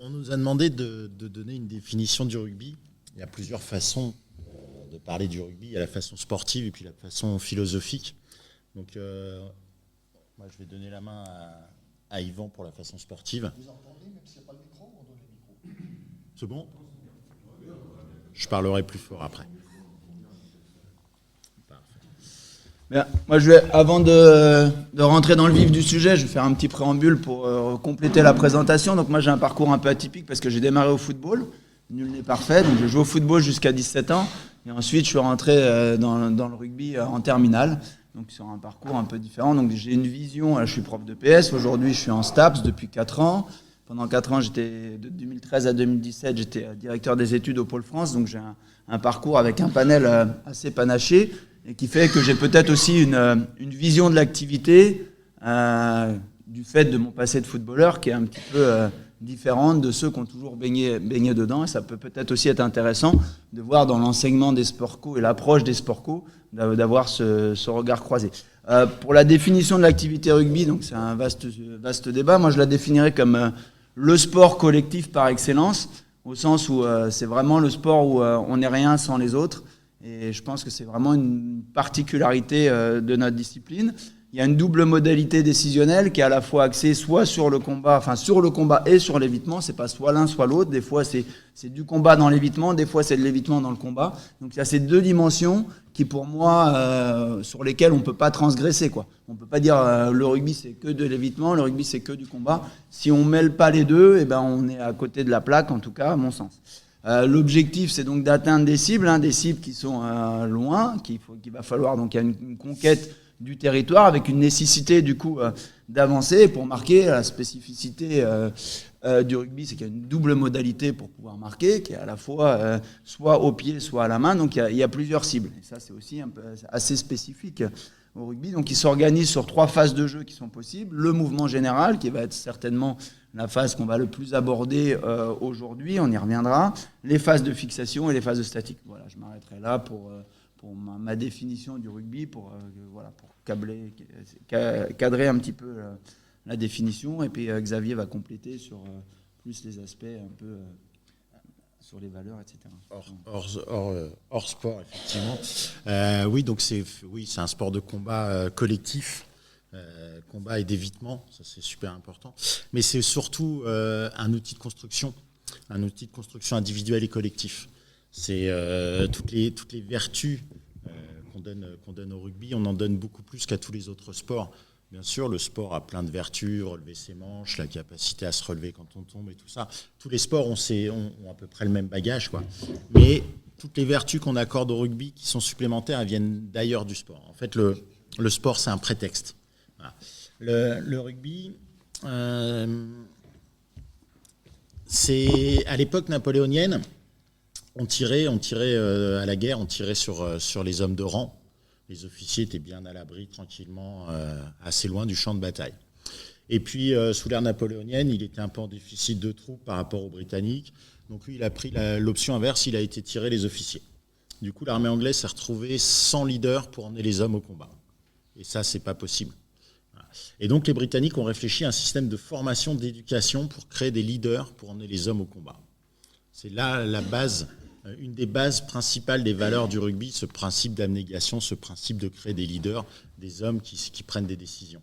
On nous a demandé de donner une définition du rugby. Il y a plusieurs façons de parler du rugby. Il y a la façon sportive et puis la façon philosophique. Donc, moi, je vais donner la main à Yvan pour la façon sportive. Vous entendez, même s'il n'y a pas le micro, on donne le micro. C'est bon ? Je parlerai plus fort après. Bien, moi, avant de rentrer dans le vif du sujet, je vais faire un petit préambule pour compléter la présentation. Donc moi, j'ai un parcours un peu atypique parce que j'ai démarré au football. Nul n'est parfait, donc j'ai joué au football jusqu'à 17 ans. Et ensuite, je suis rentré dans le rugby en terminale, donc sur un parcours un peu différent. Donc j'ai une vision, je suis prof de PS, aujourd'hui je suis en STAPS depuis 4 ans. Pendant 4 ans, de 2013 à 2017, j'étais directeur des études au Pôle France, donc j'ai un parcours avec un panel assez panaché, et qui fait que j'ai peut-être aussi une vision de l'activité du fait de mon passé de footballeur qui est un petit peu différente de ceux qui ont toujours baigné dedans. Et ça peut peut-être aussi être intéressant de voir dans l'enseignement des sports co et l'approche des sports co d'avoir ce regard croisé. Pour la définition de l'activité rugby, donc c'est un vaste débat. Moi, je la définirais comme le sport collectif par excellence, au sens où c'est vraiment le sport où on n'est rien sans les autres. Et je pense que c'est vraiment une particularité de notre discipline. Il y a une double modalité décisionnelle qui est à la fois axée soit sur le combat, et sur l'évitement. C'est pas soit l'un soit l'autre. Des fois c'est du combat dans l'évitement, des fois c'est de l'évitement dans le combat. Donc il y a ces deux dimensions qui pour moi sur lesquelles on peut pas transgresser quoi. On peut pas dire le rugby c'est que de l'évitement, le rugby c'est que du combat. Si on mêle pas les deux, eh ben on est à côté de la plaque en tout cas à mon sens. L'objectif, c'est donc d'atteindre des cibles qui sont loin, qu'il va falloir, donc il y a une conquête du territoire avec une nécessité du coup d'avancer. Pour marquer, la spécificité du rugby, c'est qu'il y a une double modalité pour pouvoir marquer, qui est à la fois soit au pied, soit à la main. Donc il y a plusieurs cibles. Et ça, c'est aussi un peu assez spécifique au rugby. Donc il s'organise sur 3 phases de jeu qui sont possibles. Le mouvement général, qui va être certainement la phase qu'on va le plus aborder aujourd'hui, on y reviendra. Les phases de fixation et les phases de statique. Voilà, je m'arrêterai là pour ma définition du rugby, pour cadrer un petit peu la définition. Et puis Xavier va compléter sur plus les aspects un peu sur les valeurs, etc. Hors sport, effectivement. Oui, donc c'est un sport de combat collectif. Combat et d'évitement, ça c'est super important. Mais c'est surtout un outil de construction individuelle et collectif. C'est toutes les vertus qu'on donne au rugby, on en donne beaucoup plus qu'à tous les autres sports. Bien sûr, le sport a plein de vertus, relever ses manches, la capacité à se relever quand on tombe et tout ça. Tous les sports ont à peu près le même bagage, quoi. Mais toutes les vertus qu'on accorde au rugby qui sont supplémentaires, elles viennent d'ailleurs du sport. En fait, le sport, c'est un prétexte. Le rugby, c'est à l'époque napoléonienne, on tirait à la guerre, on tirait sur les hommes de rang. Les officiers étaient bien à l'abri, tranquillement, assez loin du champ de bataille. Et puis, sous l'ère napoléonienne, il était un peu en déficit de troupes par rapport aux Britanniques. Donc lui, il a pris l'option inverse, il a été tirer les officiers. Du coup, l'armée anglaise s'est retrouvée sans leader pour emmener les hommes au combat. Et ça, c'est pas possible. Et donc les Britanniques ont réfléchi à un système de formation, d'éducation pour créer des leaders pour emmener les hommes au combat. C'est là la base, une des bases principales des valeurs du rugby, ce principe d'abnégation, ce principe de créer des leaders, des hommes qui prennent des décisions.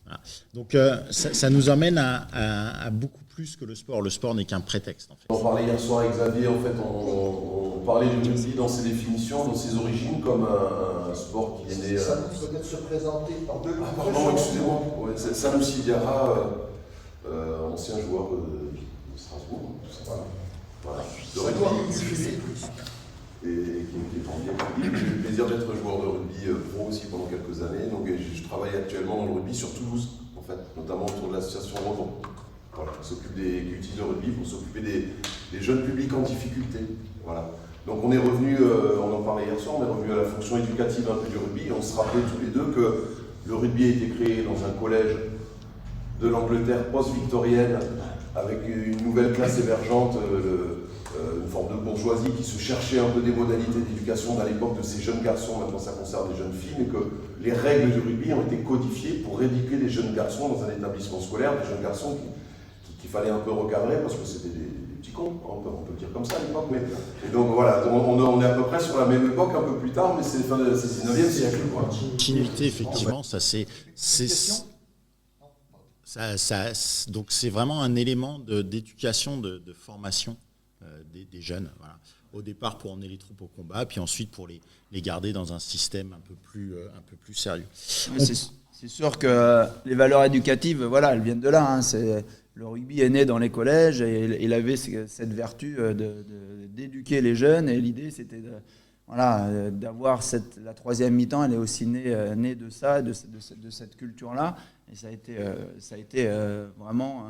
Voilà. Donc ça nous emmène à beaucoup plus que le sport. Le sport n'est qu'un prétexte. En fait. On parlait hier soir avec Xavier, en fait, on parlait du rugby dans ses définitions, dans ses origines, comme un sport qui est né... Ça nous peut-être se présenter par deux. Ah pardon, excusez-moi. Ouais, Sanoussi Diarra, ancien joueur de Strasbourg, tout ça. Voilà. De rugby. Et qui m'était formé. J'ai eu le plaisir d'être joueur de rugby pro aussi pendant quelques années. Donc je travaille actuellement dans le rugby sur Toulouse, en fait, notamment autour de l'association Redon. Voilà, qui utilise le rugby pour s'occuper des jeunes publics en difficulté. Voilà. Donc on est revenu, on en parlait hier soir, on est revenu à la fonction éducative un peu du rugby. Et on se rappelait tous les deux que le rugby a été créé dans un collège de l'Angleterre post-victorienne avec une nouvelle classe émergente, une forme de bourgeoisie qui se cherchait un peu des modalités d'éducation à l'époque de ces jeunes garçons, maintenant ça concerne les jeunes filles, mais que les règles du rugby ont été codifiées pour éduquer les jeunes garçons dans un établissement scolaire, des jeunes garçons qui qu'il fallait un peu recadrer parce que c'était des petits cons, on peut le dire comme ça à l'époque. Et donc voilà, on est à peu près sur la même époque, un peu plus tard, mais c'est fin du 19e siècle. Continuité, effectivement, donc c'est vraiment un élément d'éducation, de formation des jeunes. Voilà. Au départ pour emmener les troupes au combat, puis ensuite pour les garder dans un système un peu plus sérieux. C'est sûr que les valeurs éducatives, voilà, elles viennent de là. Hein. Le rugby est né dans les collèges et il avait cette vertu d'éduquer les jeunes. Et l'idée, c'était d'avoir la troisième mi-temps. Elle est aussi née de ça, de cette culture-là. Et ça a été vraiment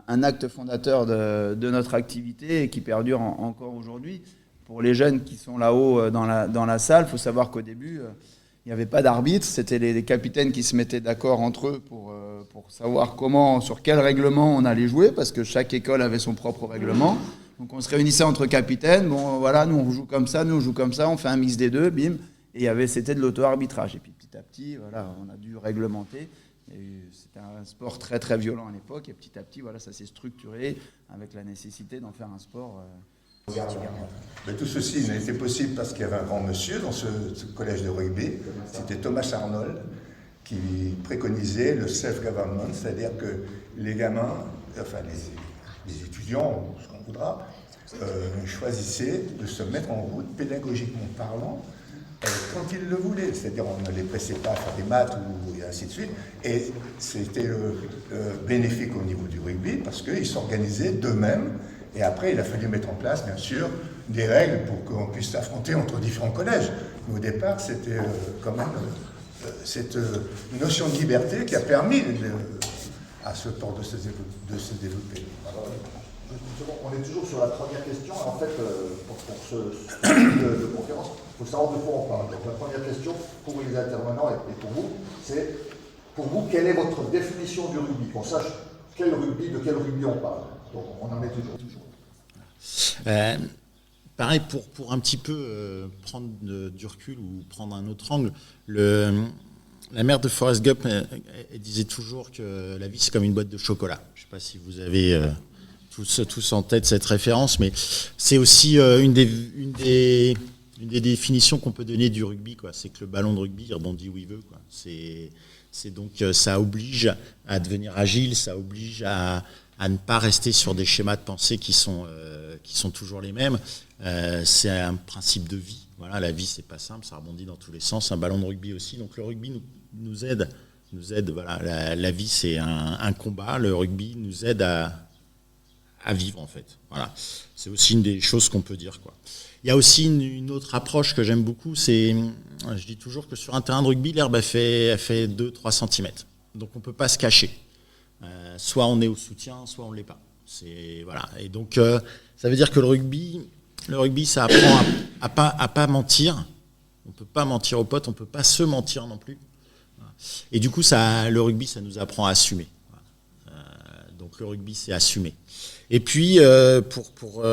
un acte fondateur de notre activité et qui perdure encore aujourd'hui. Pour les jeunes qui sont là-haut dans la salle, il faut savoir qu'au début, il n'y avait pas d'arbitre. C'était les capitaines qui se mettaient d'accord entre eux pour savoir sur quel règlement on allait jouer, parce que chaque école avait son propre règlement. Donc on se réunissait entre capitaines. Bon, voilà, nous on joue comme ça, nous on joue comme ça, on fait un mix des deux, bim. Et c'était de l'auto-arbitrage. Et puis petit à petit, voilà, on a dû réglementer. C'était un sport très très violent à l'époque. Et petit à petit, voilà, ça s'est structuré avec la nécessité d'en faire un sport. Mais tout ceci n'a été possible parce qu'il y avait un grand monsieur dans ce collège de rugby, c'était Thomas Arnold, qui préconisait le self-government, c'est-à-dire que les gamins, enfin les étudiants, ce qu'on voudra, choisissaient de se mettre en route pédagogiquement parlant quand ils le voulaient. C'est-à-dire on ne les pressait pas à faire des maths et ainsi de suite. Et c'était bénéfique au niveau du rugby parce qu'ils s'organisaient d'eux-mêmes. Et après, il a fallu mettre en place, bien sûr, des règles pour qu'on puisse s'affronter entre différents collèges. Mais au départ, c'était quand même cette notion de liberté qui a permis à ce sport de se développer. Alors, on est toujours sur la première question. En fait, pour ce style de conférence, il faut savoir de quoi on parle. Donc, la première question pour les intervenants et pour vous, c'est pour vous, quelle est votre définition du rugby? Qu'on sache de quel rugby on parle. Donc, on en est toujours. Pareil, pour un petit peu prendre du recul ou prendre un autre angle, la mère de Forrest Gump elle disait toujours que la vie c'est comme une boîte de chocolat. Je ne sais pas si vous avez tous en tête cette référence, mais c'est aussi une des définitions qu'on peut donner du rugby, quoi. C'est que le ballon de rugby il rebondit où il veut, quoi. C'est donc ça oblige à devenir agile, ça oblige à ne pas rester sur des schémas de pensée qui sont toujours les mêmes. C'est un principe de vie. Voilà, la vie, c'est pas simple, ça rebondit dans tous les sens. Un ballon de rugby aussi. Donc le rugby nous aide. Voilà, la vie, c'est un combat. Le rugby nous aide à vivre, en fait. Voilà. C'est aussi une des choses qu'on peut dire, quoi. Il y a aussi une autre approche que j'aime beaucoup. Je dis toujours que sur un terrain de rugby, l'herbe, elle fait 2-3 cm. Donc on peut pas se cacher. Soit on est au soutien, soit on ne l'est pas. Voilà. Et donc, ça veut dire que le rugby, ça apprend à pas mentir. On ne peut pas mentir aux potes, on ne peut pas se mentir non plus. Et du coup, le rugby, ça nous apprend à assumer. Donc, le rugby, c'est assumer. Et puis, pour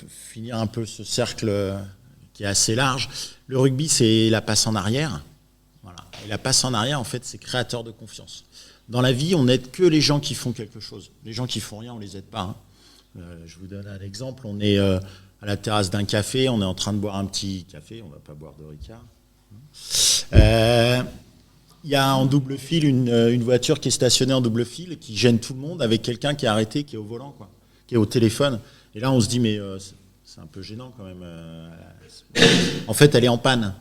finir un peu ce cercle qui est assez large, le rugby, c'est la passe en arrière. Voilà. Et la passe en arrière, en fait, c'est créateur de confiance. Dans la vie, on n'aide que les gens qui font quelque chose. Les gens qui font rien, on les aide pas. Je vous donne un exemple. On est à la terrasse d'un café, on est en train de boire un petit café, on ne va pas boire de Ricard. Il y a en double fil une voiture qui est stationnée en double fil, qui gêne tout le monde, avec quelqu'un qui est arrêté, qui est au volant, quoi, qui est au téléphone. Et là, on se dit, mais c'est un peu gênant quand même. En fait, elle est en panne.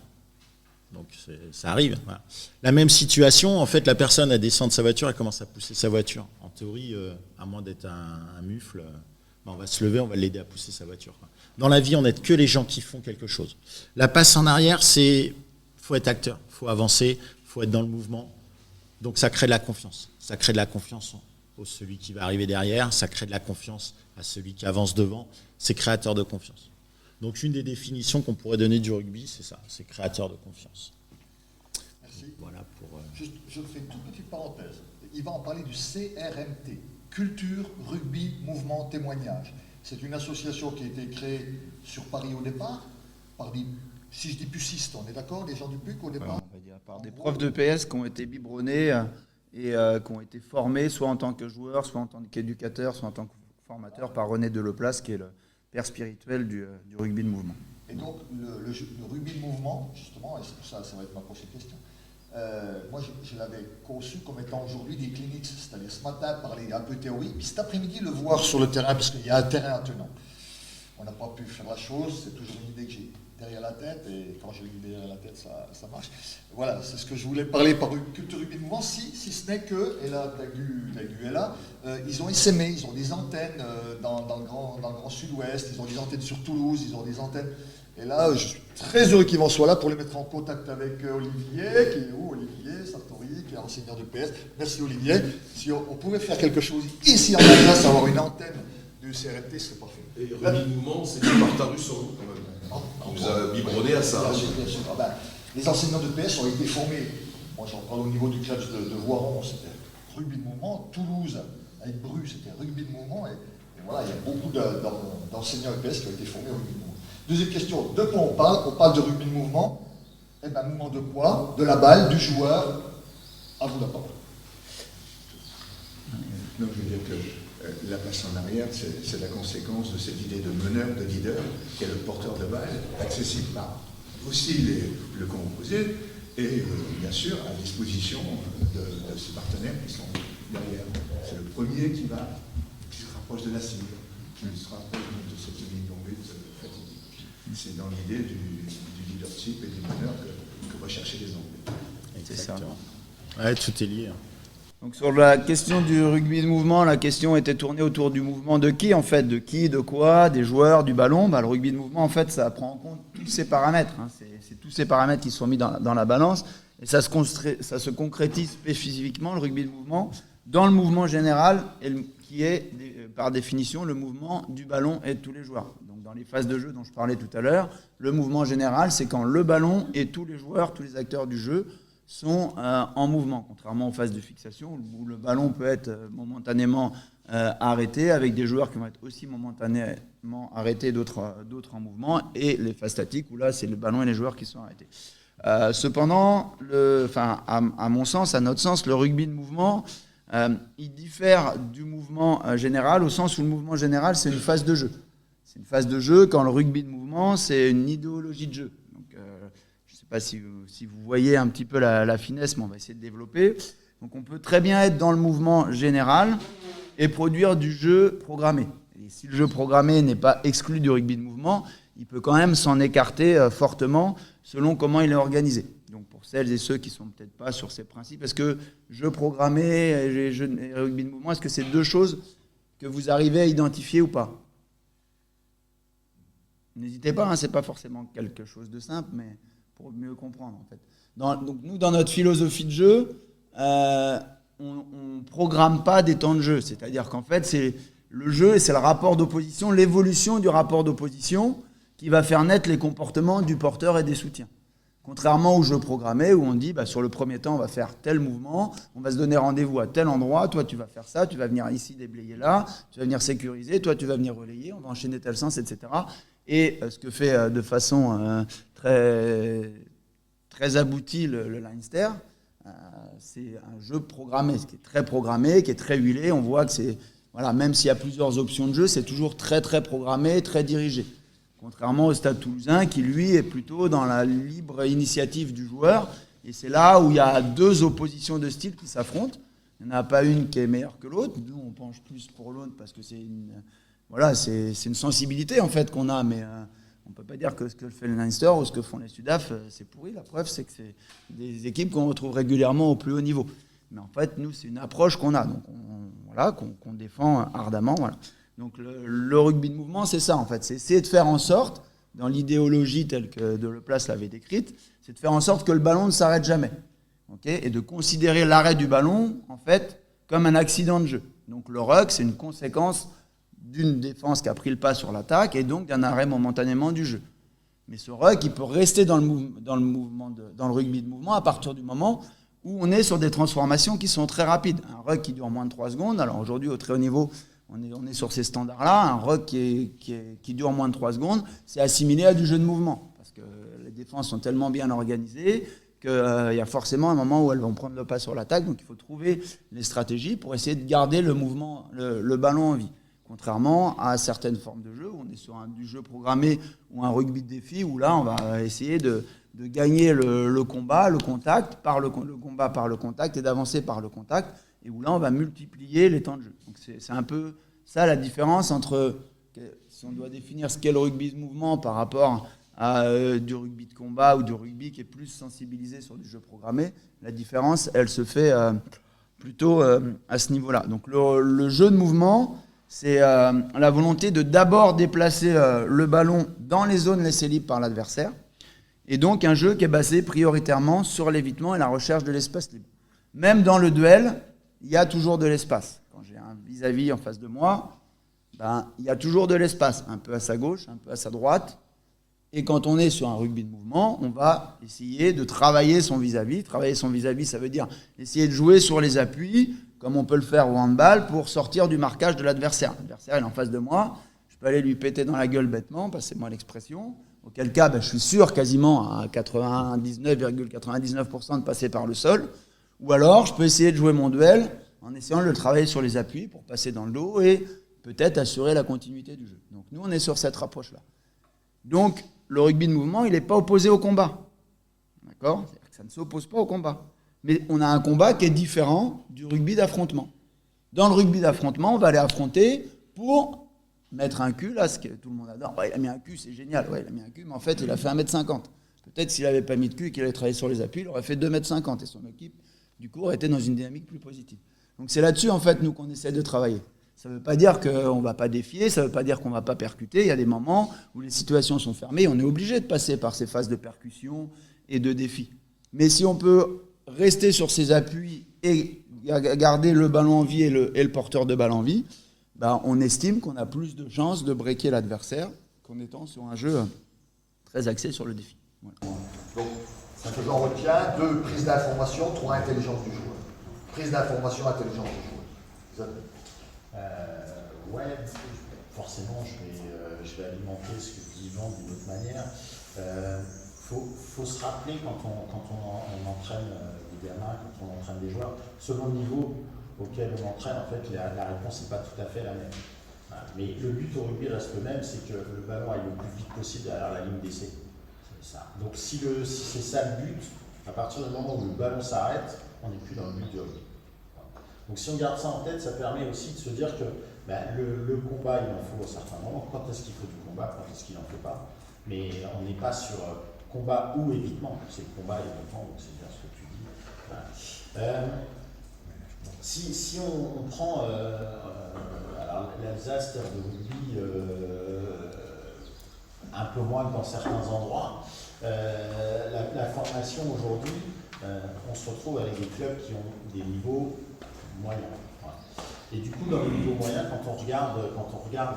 Donc ça arrive. Voilà. La même situation, en fait, la personne elle descend de sa voiture, elle commence à pousser sa voiture. En théorie, à moins d'être un mufle, on va se lever, on va l'aider à pousser sa voiture, quoi. Dans la vie, on n'aide que les gens qui font quelque chose. La passe en arrière, faut être acteur, faut avancer, faut être dans le mouvement. Donc ça crée de la confiance. Ça crée de la confiance au celui qui va arriver derrière, ça crée de la confiance à celui qui avance devant. C'est créateur de confiance. Donc une des définitions qu'on pourrait donner du rugby, c'est ça, c'est créateur de confiance. Merci. Voilà pour. Juste, je fais une toute petite parenthèse. Il va en parler du CRMT, Culture, Rugby, Mouvement, Témoignage. C'est une association qui a été créée sur Paris au départ, par des, si je dis pucistes, on est d'accord, les gens du PUC au départ? On va dire par des profs de PS qui ont été biberonnés et qui ont été formés soit en tant que joueurs, soit en tant qu'éducateurs, soit en tant que formateurs par René Deleplace, qui est le père spirituel du rugby de mouvement. Et donc, le rugby de mouvement, justement, et ça va être ma prochaine question, moi, je l'avais conçu comme étant aujourd'hui des cliniques, c'est-à-dire ce matin, parler un peu théorie, puis cet après-midi, le voir sur le terrain, parce qu'il y a un terrain attenant. On n'a pas pu faire la chose, c'est toujours une idée que j'ai derrière la tête, et quand j'ai l'idée derrière la tête, ça marche. Voilà, c'est ce que je voulais parler par une culture rugby de mouvement, si ce n'est que, et là, Dagu est là, ils ont essaimé, ils ont des antennes dans le grand sud-ouest, ils ont des antennes sur Toulouse, ils ont des antennes. Et là, je suis très heureux qu'ils soient là pour les mettre en contact avec Olivier, qui est où Olivier Sartori, qui est enseignant de PS. Merci Olivier. Si on pouvait faire quelque chose ici en Alsace, avoir une antenne du CRT, c'est parfait. Et Rugby de Mouvement, c'est du Martin Russo, quand même. On nous a biberonné à ça. Bien sûr, bien sûr. Ah ben, les enseignants de PS ont été formés. Moi, j'en parle au niveau du club de Voiron, c'était rugby de mouvement. Toulouse, avec Bru, c'était rugby de mouvement. Et voilà, il y a beaucoup d'enseignants EPS qui ont été formés au rugby de mouvement. Deuxième question, de quoi on parle? On parle de rugby de mouvement. Eh bien, mouvement de quoi? De la balle, du joueur. À vous la parole. Non, je veux dire que la passe en arrière, c'est la conséquence de cette idée de meneur, de leader, qui est le porteur de balle, accessible par aussi le composé, et bien sûr à disposition de ses partenaires qui sont derrière. C'est le premier qui se rapproche de la cible, qui se rapproche de cette ligne tombée fatidique. C'est dans l'idée du leadership et du meneur que recherchaient les Anglais. C'est ça. Ouais, tout est lié. Donc sur la question du rugby de mouvement, la question était tournée autour du mouvement de qui en fait? De qui, de quoi? Des joueurs, du ballon. Le rugby de mouvement en fait ça prend en compte tous ces paramètres. C'est tous ces paramètres qui sont mis dans la balance et ça se concrétise spécifiquement le rugby de mouvement dans le mouvement général qui est par définition le mouvement du ballon et de tous les joueurs. Donc dans les phases de jeu dont je parlais tout à l'heure, le mouvement général c'est quand le ballon et tous les joueurs, tous les acteurs du jeu sont en mouvement, contrairement aux phases de fixation où le ballon peut être momentanément arrêté avec des joueurs qui vont être aussi momentanément arrêtés, d'autres en mouvement, et les phases statiques où là c'est le ballon et les joueurs qui sont arrêtés. Cependant, à mon sens, à notre sens, le rugby de mouvement, il diffère du mouvement général au sens où le mouvement général c'est une phase de jeu. C'est une phase de jeu quand le rugby de mouvement c'est une idéologie de jeu. Je ne sais pas si vous voyez un petit peu la finesse, mais on va essayer de développer. Donc on peut très bien être dans le mouvement général et produire du jeu programmé. Et si le jeu programmé n'est pas exclu du rugby de mouvement, il peut quand même s'en écarter fortement selon comment il est organisé. Donc pour celles et ceux qui ne sont peut-être pas sur ces principes, est-ce que jeu programmé et rugby de mouvement, est-ce que c'est deux choses que vous arrivez à identifier ou pas? N'hésitez pas, ce n'est pas forcément quelque chose de simple, mais pour mieux comprendre en fait. Donc nous, dans notre philosophie de jeu, on ne programme pas des temps de jeu. C'est-à-dire qu'en fait, c'est le jeu et c'est le rapport d'opposition, l'évolution du rapport d'opposition qui va faire naître les comportements du porteur et des soutiens. Contrairement au jeu programmé où on dit sur le premier temps, on va faire tel mouvement, on va se donner rendez-vous à tel endroit, toi tu vas faire ça, tu vas venir ici déblayer là, tu vas venir sécuriser, toi tu vas venir relayer, on va enchaîner tel sens, etc. Et ce que fait de façon très, très abouti le Leinster, c'est un jeu programmé, qui est très programmé, qui est très huilé. On voit que c'est, même s'il y a plusieurs options de jeu, c'est toujours très très programmé, très dirigé. Contrairement au Stade Toulousain qui lui est plutôt dans la libre initiative du joueur. Et c'est là où il y a deux oppositions de style qui s'affrontent. Il n'y en a pas une qui est meilleure que l'autre. Nous on penche plus pour l'autre parce que c'est une sensibilité en fait qu'on a, mais on ne peut pas dire que ce que fait le Leinster ou ce que font les Sudaf, c'est pourri. La preuve, c'est que c'est des équipes qu'on retrouve régulièrement au plus haut niveau. Mais en fait, nous, c'est une approche qu'on a, donc qu'on défend ardemment. Voilà. Donc le rugby de mouvement, c'est ça en fait. C'est essayer de faire en sorte, dans l'idéologie telle que Deleplace l'avait décrite, c'est de faire en sorte que le ballon ne s'arrête jamais. Okay, et de considérer l'arrêt du ballon, en fait, comme un accident de jeu. Donc le ruck, c'est une conséquence d'une défense qui a pris le pas sur l'attaque et donc d'un arrêt momentanément du jeu. Mais ce ruck, il peut rester dans le rugby de mouvement à partir du moment où on est sur des transformations qui sont très rapides. Un ruck qui dure moins de 3 secondes, alors aujourd'hui au très haut niveau, on est sur ces standards-là, un ruck qui dure moins de 3 secondes, c'est assimilé à du jeu de mouvement, parce que les défenses sont tellement bien organisées qu'il y a forcément un moment où elles vont prendre le pas sur l'attaque. Donc il faut trouver les stratégies pour essayer de garder le mouvement, le ballon en vie. Contrairement à certaines formes de jeu, où on est sur du jeu programmé ou un rugby de défi, où là on va essayer de gagner le combat, le contact, le combat par le contact et d'avancer par le contact, et où là on va multiplier les temps de jeu. Donc c'est un peu ça la différence entre, si on doit définir ce qu'est le rugby de mouvement par rapport à du rugby de combat ou du rugby qui est plus sensibilisé sur du jeu programmé, la différence elle se fait plutôt à ce niveau-là. Donc le jeu de mouvement, c'est la volonté de d'abord déplacer le ballon dans les zones laissées libres par l'adversaire, et donc un jeu qui est basé prioritairement sur l'évitement et la recherche de l'espace libre. Même dans le duel, il y a toujours de l'espace. Quand j'ai un vis-à-vis en face de moi, il y a toujours de l'espace, un peu à sa gauche, un peu à sa droite. Et quand on est sur un rugby de mouvement, on va essayer de travailler son vis-à-vis. Travailler son vis-à-vis, ça veut dire essayer de jouer sur les appuis, comme on peut le faire au handball, pour sortir du marquage de l'adversaire. L'adversaire est en face de moi, je peux aller lui péter dans la gueule bêtement, passez-moi l'expression, auquel cas je suis sûr quasiment à 99,99% de passer par le sol, ou alors je peux essayer de jouer mon duel en essayant de le travailler sur les appuis pour passer dans le dos et peut-être assurer la continuité du jeu. Donc nous, on est sur cette approche-là. Donc le rugby de mouvement, il n'est pas opposé au combat. D'accord ? C'est-à-dire que ça ne s'oppose pas au combat. Mais on a un combat qui est différent du rugby d'affrontement. Dans le rugby d'affrontement, on va aller affronter pour mettre un cul, là, ce que tout le monde adore. Ouais, il a mis un cul, c'est génial. Ouais, il a mis un cul, mais en fait, il a fait 1m50. Peut-être s'il n'avait pas mis de cul et qu'il avait travaillé sur les appuis, il aurait fait 2m50. Et son équipe, du coup, aurait été dans une dynamique plus positive. Donc c'est là-dessus, en fait, nous, qu'on essaie de travailler. Ça ne veut pas dire qu'on ne va pas défier, ça ne veut pas dire qu'on ne va pas percuter. Il y a des moments où les situations sont fermées, on est obligé de passer par ces phases de percussion et de défi. Mais si on peut rester sur ses appuis et garder le ballon en vie et le porteur de balle en vie, on estime qu'on a plus de chances de breaker l'adversaire qu'en étant sur un jeu très axé sur le défi. Voilà. Donc, ce que j'en retiens, 2, prise d'information, 3, intelligence du joueur. Prise d'information, intelligence du joueur. Ouais, forcément, je vais alimenter ce que dit Yvan d'une autre manière. Faut se rappeler quand on entraîne des gamins, quand on entraîne des joueurs, selon le niveau auquel on entraîne, en fait, la réponse n'est pas tout à fait la même. Mais le but au rugby reste le même, c'est que le ballon aille le plus vite possible derrière la ligne d'essai. C'est ça. Donc si c'est ça le but, à partir du moment où le ballon s'arrête, on n'est plus dans le but du rugby. Donc si on garde ça en tête, ça permet aussi de se dire que le combat, il en faut à certains moments. Quand est-ce qu'il faut du combat, quand est-ce qu'il n'en faut pas. Mais on n'est pas sur combat ou évitement. C'est combat et évitement, donc c'est bien ce que tu dis. Voilà. Si on prend l'Alsace, terre de rugby, un peu moins que dans certains endroits, la formation aujourd'hui, on se retrouve avec des clubs qui ont des niveaux moyens. Voilà. Et du coup, dans le niveau moyen, quand on regarde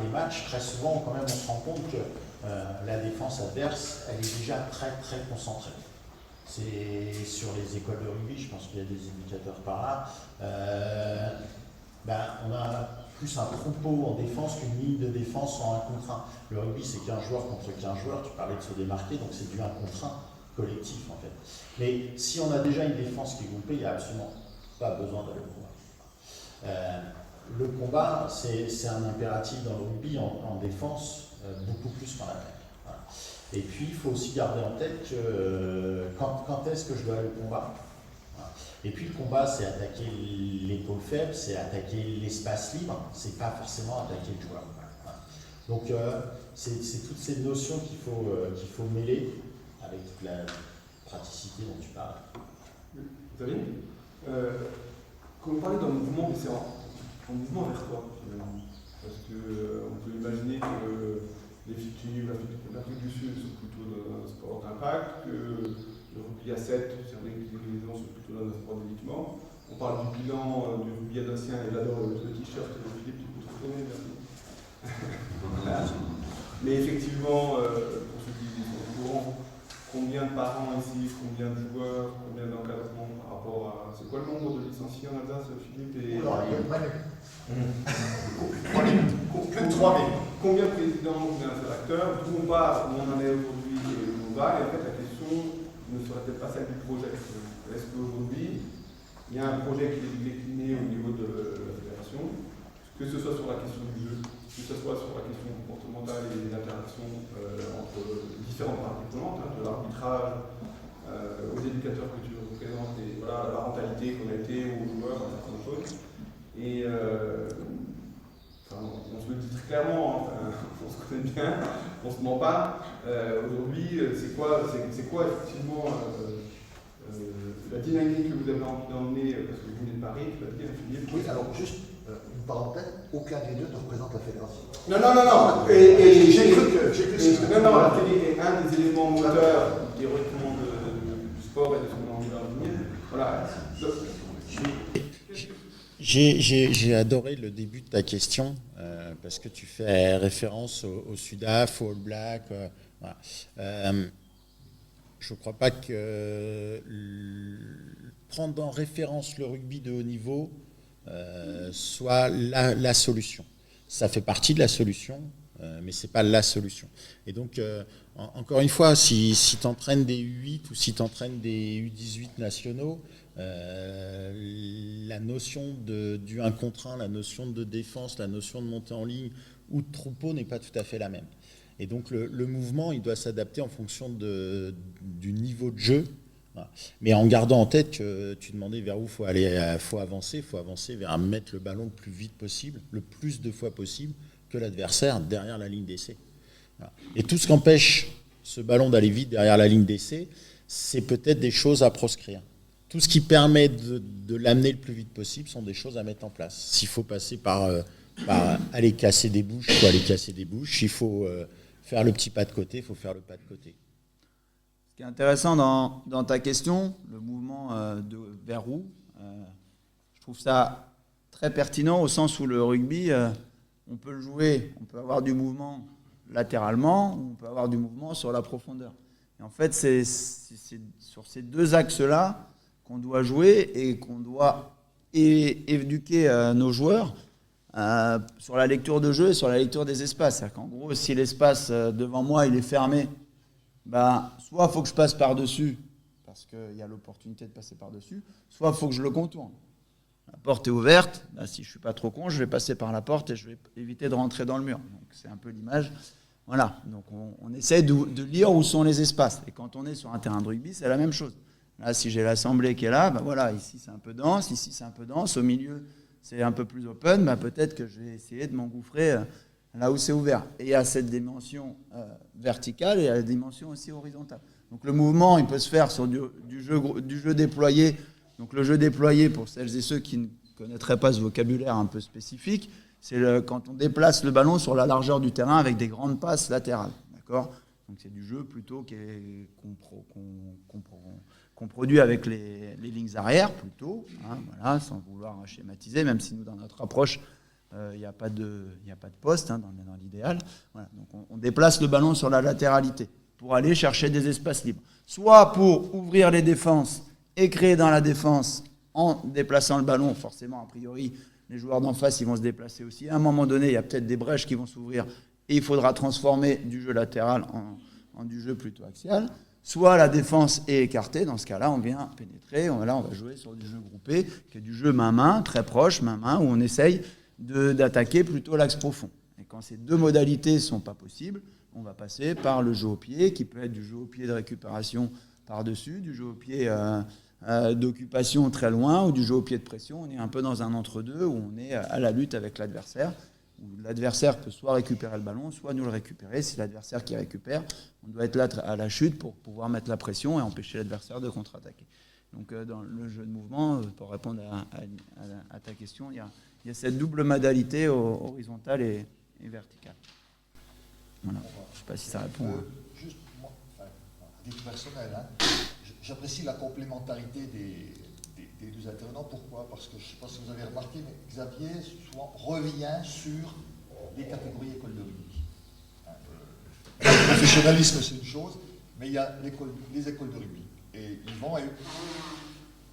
les matchs, très souvent, quand même, on se rend compte que la défense adverse, elle est déjà très très concentrée. C'est sur les écoles de rugby, je pense qu'il y a des indicateurs par là. On a plus un troupeau en défense qu'une ligne de défense en 1 contre 1. Le rugby, c'est 15 joueurs contre 15 joueurs, tu parlais de se démarquer, donc c'est du 1 contre 1 collectif en fait. Mais si on a déjà une défense qui est groupée, il n'y a absolument pas besoin d'aller au combat. Le combat, c'est un impératif dans le rugby en défense, beaucoup plus qu'en attaque. Voilà. Et puis, il faut aussi garder en tête que quand est-ce que je dois aller au combat. Voilà. Et puis, le combat, c'est attaquer l'épaule faible, c'est attaquer l'espace libre, c'est pas forcément attaquer le joueur. Voilà. Donc, c'est toutes ces notions qu'il faut mêler avec toute la praticité dont tu parles. Vous savez, quand vous parlez d'un mouvement différent, un mouvement vers quoi finalement? Parce qu'on peut imaginer que les victimes, l'Afrique du Sud sont plutôt dans un sport d'impact, que le rugby à 7, c'est vrai que les gens sont plutôt dans un sport d'évitement. On parle du bilan du rugby alsacien, et j'adore le t-shirt de Philippe, tu peux te connaître, merci. Mais effectivement, pour ceux qui sont au courant, combien de parents ici, combien de joueurs, combien d'encadrements par rapport à... C'est quoi le nombre de licenciés en Alsace, Philippe et... Plus de 3 000. Combien de présidents, combien de directeurs, d'où on part, où on en est aujourd'hui et où on va. Et en fait, la question ne serait peut-être pas celle du projet. Est-ce qu'aujourd'hui, il y a un projet qui est décliné au niveau de la fédération, que ce soit sur la question du jeu, que ce soit sur la question comportementale et des interactions entre différentes parties prenantes, de l'arbitrage aux éducateurs que tu représentes, et voilà, la parentalité qu'on a été, aux joueurs, à certaines choses. Et on se le dit très clairement, on se connaît bien, on ne se ment pas. Aujourd'hui, c'est quoi effectivement la dynamique que vous avez envie d'emmener, parce que vous venez de Paris, tu vas dire, Philippe. Oui, alors juste une parenthèse, aucun des deux ne représente la fédération. Non. Et j'ai cru que non, la fédé est un des éléments moteurs théoriquement du sport et de ce qu'on a envie d'emmener. Voilà. J'ai adoré le début de ta question parce que tu fais référence au Sudaf, au All Black. Voilà. Je ne crois pas que prendre en référence le rugby de haut niveau soit la solution. Ça fait partie de la solution, mais ce n'est pas la solution. Et donc, encore une fois, si tu entraînes des U8 ou si tu entraînes des U18 nationaux, la notion du 1 contre 1, la notion de défense, la notion de montée en ligne ou de troupeau n'est pas tout à fait la même. Et donc le mouvement, il doit s'adapter en fonction du niveau de jeu. Voilà. Mais en gardant en tête que tu demandais vers où faut avancer vers mettre le ballon le plus vite possible, le plus de fois possible que l'adversaire derrière la ligne d'essai. Voilà. Et tout ce qu'empêche ce ballon d'aller vite derrière la ligne d'essai, c'est peut-être des choses à proscrire. Tout ce qui permet de l'amener le plus vite possible sont des choses à mettre en place. S'il faut passer par aller casser des bouches, il faut aller casser des bouches. Il faut faire le petit pas de côté, il faut faire le pas de côté. Ce qui est intéressant dans ta question, le mouvement vers où, je trouve ça très pertinent au sens où le rugby, on peut le jouer, on peut avoir du mouvement latéralement, ou on peut avoir du mouvement sur la profondeur. Et en fait, c'est sur ces deux axes-là qu'on doit jouer et qu'on doit éduquer nos joueurs sur la lecture de jeu et sur la lecture des espaces. C'est-à-dire qu'en gros, si l'espace devant moi il est fermé, soit il faut que je passe par-dessus, parce qu'il y a l'opportunité de passer par-dessus, soit il faut que je le contourne. La porte est ouverte, si je ne suis pas trop con, je vais passer par la porte et je vais éviter de rentrer dans le mur. Donc c'est un peu l'image. Voilà, donc on essaie de lire où sont les espaces. Et quand on est sur un terrain de rugby, c'est la même chose. Là, si j'ai l'assemblée qui est là, voilà, ici c'est un peu dense, ici c'est un peu dense, au milieu c'est un peu plus open, peut-être que je vais essayer de m'engouffrer là où c'est ouvert. Et il y a cette dimension verticale et il y a la dimension aussi horizontale. Donc le mouvement, il peut se faire sur du jeu déployé. Donc le jeu déployé, pour celles et ceux qui ne connaîtraient pas ce vocabulaire un peu spécifique, c'est quand on déplace le ballon sur la largeur du terrain avec des grandes passes latérales. D'accord ? Donc c'est du jeu plutôt qu'on produit avec les lignes arrière, plutôt, voilà, sans vouloir schématiser, même si nous, dans notre approche, il n'y a pas de poste dans l'idéal. Voilà, donc on déplace le ballon sur la latéralité pour aller chercher des espaces libres. Soit pour ouvrir les défenses et créer dans la défense en déplaçant le ballon, forcément, a priori, les joueurs d'en face, ils vont se déplacer aussi. À un moment donné, il y a peut-être des brèches qui vont s'ouvrir et il faudra transformer du jeu latéral en du jeu plutôt axial. Soit la défense est écartée, dans ce cas-là, on vient pénétrer. Là, on va jouer sur du jeu groupé, qui est du jeu main-main, très proche, main-main, où on essaye d'attaquer plutôt l'axe profond. Et quand ces deux modalités ne sont pas possibles, on va passer par le jeu au pied, qui peut être du jeu au pied de récupération par-dessus, du jeu au pied d'occupation très loin, ou du jeu au pied de pression. On est un peu dans un entre-deux, où on est à la lutte avec l'adversaire, où l'adversaire peut soit récupérer le ballon, soit nous le récupérer. Si l'adversaire qui récupère, on doit être là à la chute pour pouvoir mettre la pression et empêcher l'adversaire de contre-attaquer. Donc dans le jeu de mouvement, pour répondre à ta question, il y a cette double modalité horizontale et verticale. Voilà. Je ne sais pas si ça répond. Juste, moi, à titre personnel, j'apprécie la complémentarité des deux intervenants. Pourquoi ? Parce que je ne sais pas si vous avez remarqué, mais Xavier souvent revient sur les catégories écoles de rugby. Le professionnalisme, c'est une chose, mais il y a les écoles de rugby. Et Yvan,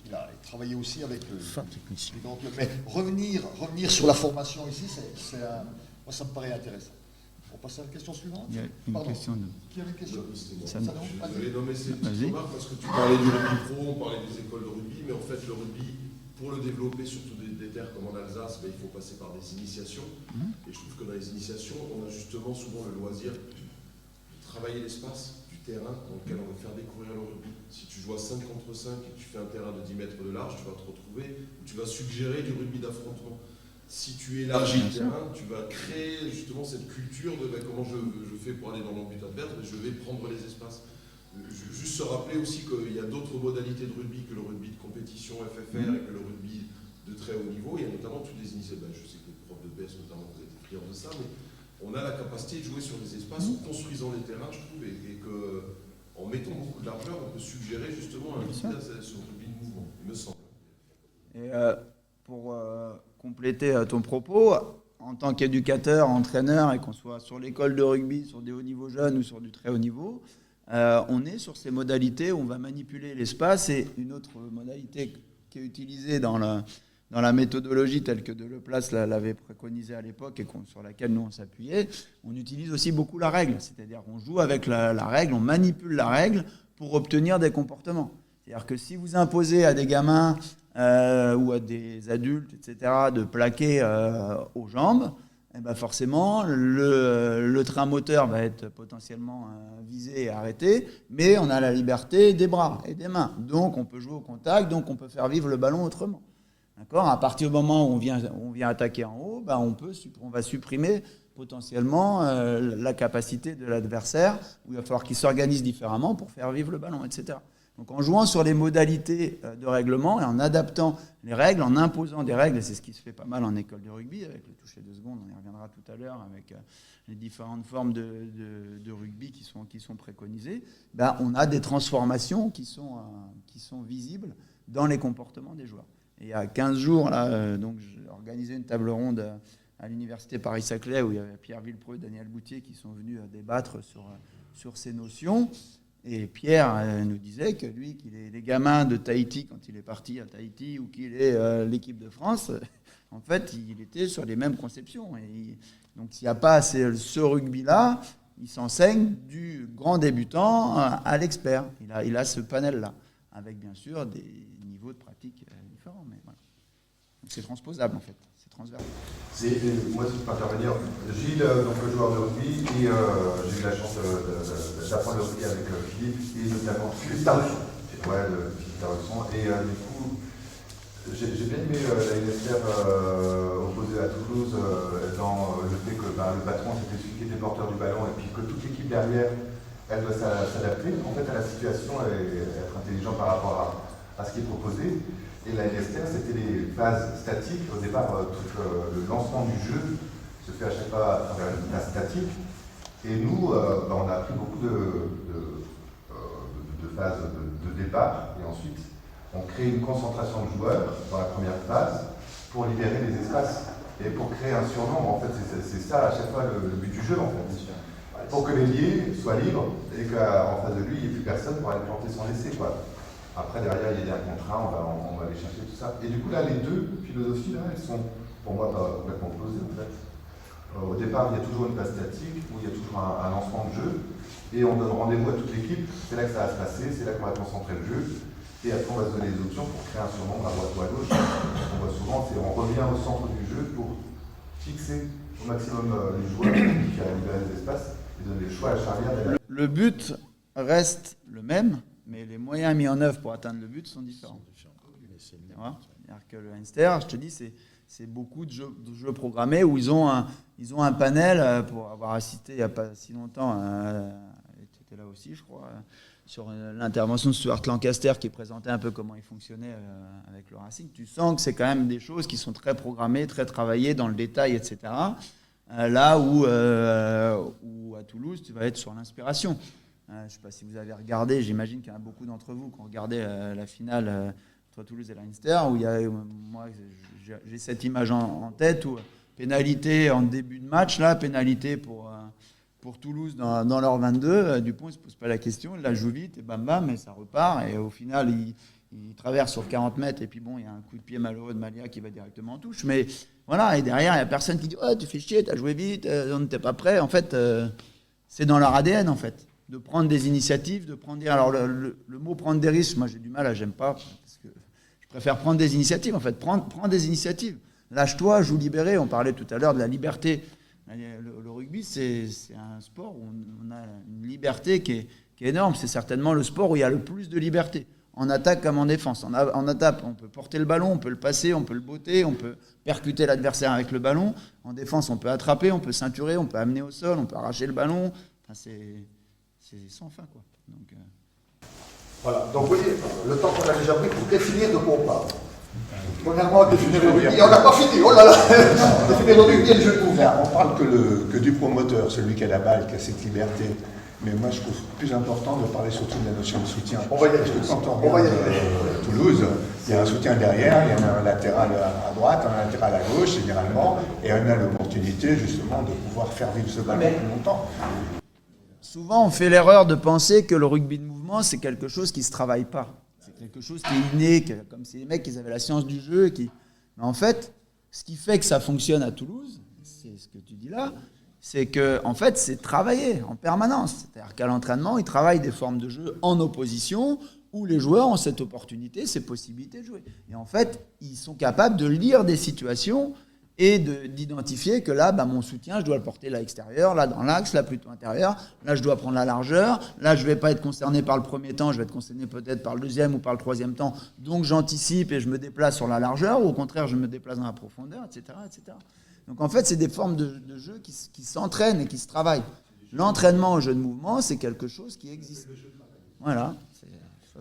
il a travaillé aussi avec donc, mais revenir sur la formation ici, moi, ça me paraît intéressant. passe à la question suivante. Il y a une Pardon. question de... Qui avait une question? Ça Ça, me- non? Je Vas-y. voulais nommer ces petites Vas-y. remarques parce que tu parlais du rugby pro, on parlait des écoles de rugby, mais en fait le rugby, pour le développer, surtout des terres comme en Alsace, il faut passer par des initiations. Et je trouve que dans les initiations, on a justement souvent le loisir de travailler l'espace du terrain dans lequel on veut faire découvrir le rugby. Si tu joues à 5 contre 5 et que tu fais un terrain de 10 mètres de large, tu vas te retrouver, tu vas suggérer du rugby d'affrontement. Si tu élargis le terrain, tu vas créer justement cette culture de comment je fais pour aller dans mon but adverse, mais je vais prendre les espaces. Juste se rappeler aussi qu'il y a d'autres modalités de rugby que le rugby de compétition FFR et que le rugby de très haut niveau. Il y a notamment toutes les initiatives. Je sais que les profs de BS notamment, vous êtes friands de ça, mais on a la capacité de jouer sur les espaces en construisant les terrains, je trouve, et qu'en mettant beaucoup de largeur, on peut suggérer justement un inviter à ce rugby de mouvement, il me semble. Et pour compléter ton propos, en tant qu'éducateur, entraîneur, et qu'on soit sur l'école de rugby, sur des hauts niveaux jeunes ou sur du très haut niveau, on est sur ces modalités où on va manipuler l'espace. Et une autre modalité qui est utilisée dans la méthodologie telle que Deleplace l'avait préconisée à l'époque et sur laquelle nous on s'appuyait, on utilise aussi beaucoup la règle. C'est-à-dire qu'on joue avec la règle, on manipule la règle pour obtenir des comportements. C'est-à-dire que si vous imposez à des gamins ou à des adultes, etc., de plaquer aux jambes, eh ben forcément, le train moteur va être potentiellement visé et arrêté, mais on a la liberté des bras et des mains. Donc, on peut jouer au contact, donc on peut faire vivre le ballon autrement. D'accord ? À partir du moment où on vient attaquer en haut, ben on va supprimer potentiellement la capacité de l'adversaire, où il va falloir qu'il s'organise différemment pour faire vivre le ballon, etc. Donc en jouant sur les modalités de règlement et en adaptant les règles, en imposant des règles, et c'est ce qui se fait pas mal en école de rugby, avec le toucher 2 secondes, on y reviendra tout à l'heure, avec les différentes formes de rugby qui sont préconisées, ben, on a des transformations qui sont visibles dans les comportements des joueurs. Et il y a 15 jours, là, donc, j'ai organisé une table ronde à l'université Paris-Saclay où il y avait Pierre Villepreux et Daniel Boutier qui sont venus débattre sur ces notions. Et Pierre nous disait que lui, qu'il est les gamins de Tahiti, quand il est parti à Tahiti, ou qu'il est l'équipe de France, en fait, il était sur les mêmes conceptions. Donc, s'il n'y a pas ce rugby-là, il s'enseigne du grand débutant à l'expert. Il a ce panel-là, avec bien sûr des niveaux de pratique différents. Mais voilà. Donc, c'est transposable, en fait. C'est transversal. Moi, si je peux intervenir, Gilles, donc le joueur de rugby, et j'ai eu la chance d'apprendre le rugby avec Philippe, et notamment Philippe Tarusson. Ouais, Philippe Tarusson. Et du coup, j'ai bien aimé la NSR opposée à Toulouse dans le fait que le patron, c'était celui qui était porteur du ballon, et puis que toute l'équipe derrière, elle doit s'adapter en fait à la situation et être intelligent par rapport à ce qui est proposé. Et la NSR, c'était les phases statiques. Au départ, tout le lancement du jeu se fait à chaque fois à travers une phase statique. Et nous, on a appris beaucoup de phases de départ. Et ensuite, on crée une concentration de joueurs dans la première phase pour libérer les espaces. Et pour créer un surnombre, en fait, c'est ça à chaque fois le but du jeu, en fait. Pour que l'ailier soit libre et qu'en face de lui, il n'y ait plus personne pour aller planter son essai, quoi. Après, derrière, il y a des contrats, on va aller chercher tout ça. Et du coup, là, les deux philosophies, là, elles sont, pour moi, pas complètement opposées, en fait. Au départ, il y a toujours une phase statique, où il y a toujours un lancement de jeu, et on donne rendez-vous à toute l'équipe. C'est là que ça va se passer, c'est là qu'on va concentrer le jeu, et après, on va se donner les options pour créer un surnombre à droite ou à gauche. On voit souvent, on revient au centre du jeu pour fixer au maximum les joueurs, qui a libéré les espaces, et donner le choix à la charnière. Le but reste le même, mais les moyens mis en œuvre pour atteindre le but sont différents. C'est-à-dire que le Leinster, je te dis, c'est beaucoup de jeux programmés où ils ont un panel, pour avoir assisté il n'y a pas si longtemps, tu étais là aussi, je crois, sur l'intervention de Stuart Lancaster qui présentait un peu comment il fonctionnait avec le Racing. Tu sens que c'est quand même des choses qui sont très programmées, très travaillées dans le détail, etc. Là où à Toulouse, tu vas être sur l'inspiration. Je ne sais pas si vous avez regardé, j'imagine qu'il y en a beaucoup d'entre vous qui ont regardé la finale entre Toulouse et Leinster, où il y a, moi j'ai cette image en tête, où pénalité en début de match, là, pénalité pour Toulouse dans leur 22, Dupont ne se pose pas la question, il la joue vite et bam bam, et ça repart, et au final il traverse sur 40 mètres et puis bon, il y a un coup de pied malheureux de Malia qui va directement en touche. Mais voilà, et derrière, il n'y a personne qui dit « Oh, tu fais chier, tu as joué vite, on n'était pas prêt. » En fait, c'est dans leur ADN, en fait, de prendre des initiatives, de prendre des... Alors, le mot « prendre des risques », moi, j'ai du mal, j'aime pas, parce que je préfère prendre des initiatives, en fait. Prends des initiatives. Lâche-toi, joue libéré. On parlait tout à l'heure de la liberté. Le rugby, c'est un sport où on a une liberté qui est énorme. C'est certainement le sport où il y a le plus de liberté. En attaque comme en défense. En attaque, on peut porter le ballon, on peut le passer, on peut le botter, on peut percuter l'adversaire avec le ballon. En défense, on peut attraper, on peut ceinturer, on peut amener au sol, on peut arracher le ballon. Enfin, c'est sans fin, quoi. Donc, Voilà, donc vous voyez, le temps qu'on a déjà pris pour définir de quoi on parle. Premièrement, définir le rugby, on n'a pas fini, oh là là. Définir le rugby et le jeu de mouvement. On parle que du promoteur, celui qui a la balle, qui a cette liberté. Mais moi, je trouve plus important de parler surtout de la notion de soutien. On va y aller. Parce que quand on regarde Toulouse, il y a un soutien derrière, il y a un latéral à droite, un latéral à gauche, généralement, et on a l'opportunité, justement, de pouvoir faire vivre ce ballon plus longtemps. souvent, on fait l'erreur de penser que le rugby de mouvement, c'est quelque chose qui ne se travaille pas. C'est quelque chose qui est inné, comme si les mecs, ils avaient la science du jeu. Mais en fait, ce qui fait que ça fonctionne à Toulouse, c'est ce que tu dis là, c'est que en fait, c'est travailler en permanence. C'est-à-dire qu'à l'entraînement, ils travaillent des formes de jeu en opposition où les joueurs ont cette opportunité, ces possibilités de jouer. Et en fait, ils sont capables de lire des situations et d'identifier que là, mon soutien, je dois le porter là extérieur, là dans l'axe, là plutôt intérieur, là je dois prendre la largeur, là je ne vais pas être concerné par le premier temps, je vais être concerné peut-être par le deuxième ou par le troisième temps, donc j'anticipe et je me déplace sur la largeur, ou au contraire je me déplace dans la profondeur, etc. etc. Donc en fait, c'est des formes de jeu qui s'entraînent et qui se travaillent. L'entraînement au jeu de mouvement, c'est quelque chose qui existe. Voilà.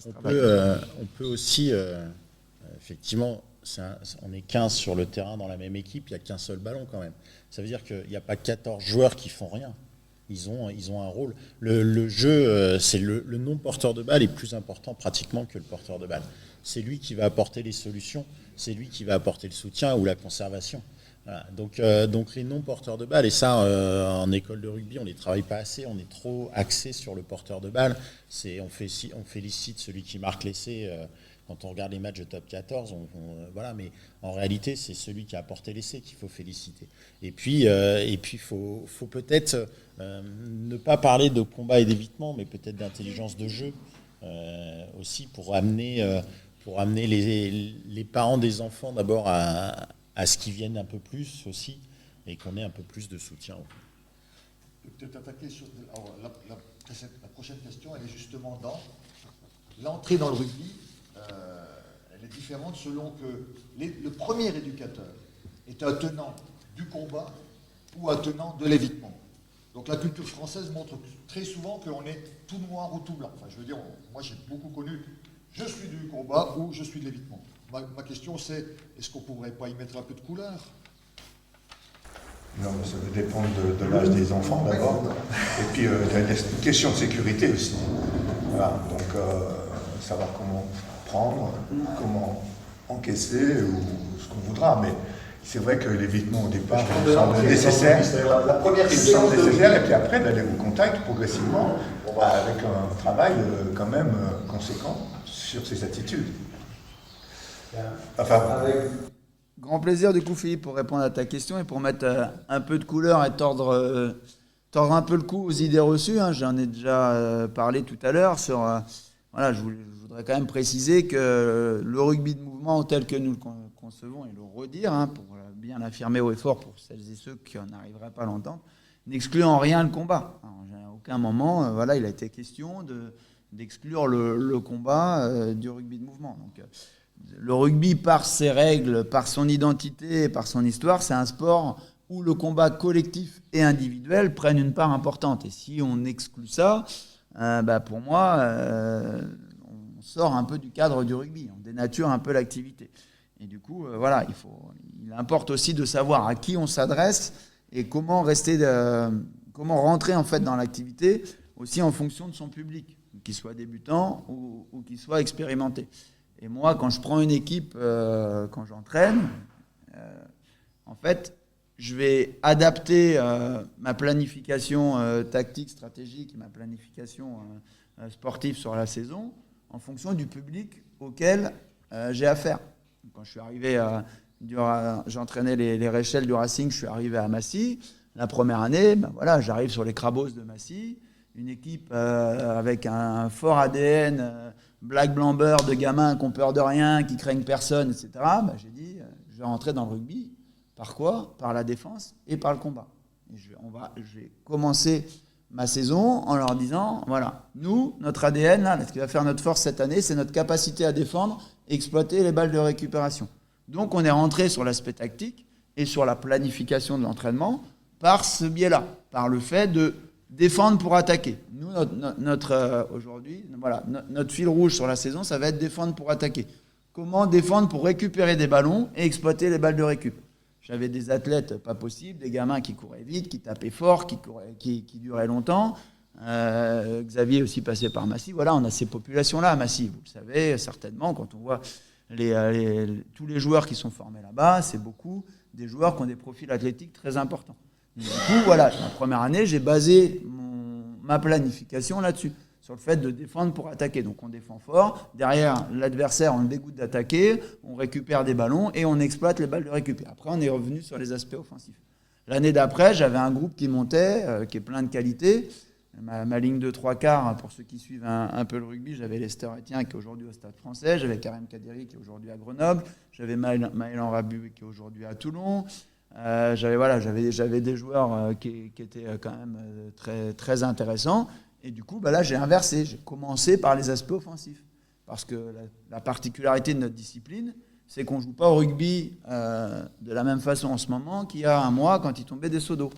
On peut aussi, effectivement, on est 15 sur le terrain dans la même équipe, il n'y a qu'un seul ballon quand même. Ça veut dire qu'il n'y a pas 14 joueurs qui font rien. Ils ont un rôle. Le jeu, c'est le non-porteur de balle est plus important pratiquement que le porteur de balle. C'est lui qui va apporter les solutions, c'est lui qui va apporter le soutien ou la conservation. Voilà. Donc les non-porteurs de balle, et ça en école de rugby on ne les travaille pas assez, on est trop axé sur le porteur de balle. On félicite celui qui marque l'essai quand on regarde les matchs de top 14, voilà, mais en réalité c'est celui qui a apporté l'essai qu'il faut féliciter. Et puis faut peut-être ne pas parler de combat et d'évitement, mais peut-être d'intelligence de jeu aussi pour amener les parents des enfants d'abord à ce qu'ils viennent un peu plus aussi et qu'on ait un peu plus de soutien. Peut-être attaquer sur la prochaine question, elle est justement dans l'entrée dans le rugby. Elle est différente selon que le premier éducateur est un tenant du combat ou un tenant de l'évitement. Donc la culture française montre très souvent qu'on est tout noir ou tout blanc. Enfin, je veux dire, moi j'ai beaucoup connu, je suis du combat ou je suis de l'évitement. Ma question c'est, est-ce qu'on ne pourrait pas y mettre un peu de couleur ? Non, mais ça va dépendre de l'âge des enfants d'abord. Et puis il y a une question de sécurité aussi. Voilà, donc savoir comment prendre, comment encaisser ou ce qu'on voudra. Mais c'est vrai que l'évitement au départ il semble nécessaire. La première il semble nécessaire, et puis après d'aller au contact progressivement avec un travail quand même conséquent sur ses attitudes. Enfin, Grand plaisir du coup Philippe pour répondre à ta question et pour mettre un peu de couleur et tordre un peu le cou aux idées reçues. J'en ai déjà parlé tout à l'heure sur... voilà, je voudrais quand même préciser que le rugby de mouvement tel que nous le concevons, et le redire, pour bien l'affirmer haut et fort pour celles et ceux qui n'arriveraient pas à l'entendre, n'exclut en rien le combat. À aucun moment, il a été question d'exclure le combat du rugby de mouvement. Donc, le rugby, par ses règles, par son identité, par son histoire, c'est un sport où le combat collectif et individuel prennent une part importante. Et si on exclut ça, pour moi, on sort un peu du cadre du rugby, on dénature un peu l'activité. Et du coup, il importe aussi de savoir à qui on s'adresse et comment rentrer en fait dans l'activité, aussi en fonction de son public, qu'il soit débutant ou qu'il soit expérimenté. Et moi, quand je prends une équipe, quand j'entraîne, en fait, je vais adapter ma planification tactique, stratégique, ma planification sportive sur la saison en fonction du public auquel j'ai affaire. Quand je suis arrivé, j'entraînais les Réchelles du Racing, je suis arrivé à Massy. La première année, j'arrive sur les Crabos de Massy, une équipe avec un fort ADN, black blamber de gamins qui n'ont peur de rien, qui craignent personne, etc. J'ai dit, je vais rentrer dans le rugby. Par quoi ? Par la défense et par le combat. Et je vais commencer ma saison en leur disant, voilà, nous, notre ADN, là, ce qui va faire notre force cette année, c'est notre capacité à défendre et exploiter les balles de récupération. Donc on est rentré sur l'aspect tactique et sur la planification de l'entraînement par ce biais-là, par le fait de défendre pour attaquer. Nous, aujourd'hui, notre fil rouge sur la saison, ça va être défendre pour attaquer. Comment défendre pour récupérer des ballons et exploiter les balles de récup. J'avais des athlètes pas possibles, des gamins qui couraient vite, qui tapaient fort, qui duraient longtemps. Xavier aussi passé par Massy. Voilà, on a ces populations-là à Massy. Vous le savez certainement, quand on voit tous les joueurs qui sont formés là-bas, c'est beaucoup des joueurs qui ont des profils athlétiques très importants. Du coup, voilà, la première année, j'ai basé ma planification là-dessus, sur le fait de défendre pour attaquer. Donc on défend fort, derrière l'adversaire, on le dégoûte d'attaquer, on récupère des ballons et on exploite les balles de récup. Après, on est revenu sur les aspects offensifs. L'année d'après, j'avais un groupe qui montait, qui est plein de qualités. Ma ligne de 3/4, pour ceux qui suivent un peu le rugby, j'avais Lester Etienne qui est aujourd'hui au Stade Français, j'avais Karim Kadiri qui est aujourd'hui à Grenoble, j'avais Maëlan Rabu qui est aujourd'hui à Toulon. J'avais des joueurs qui étaient quand même très, très intéressants. Et du coup, là, j'ai inversé. J'ai commencé par les aspects offensifs. Parce que la particularité de notre discipline, c'est qu'on ne joue pas au rugby de la même façon en ce moment qu'il y a un mois quand il tombait des seaux d'eau.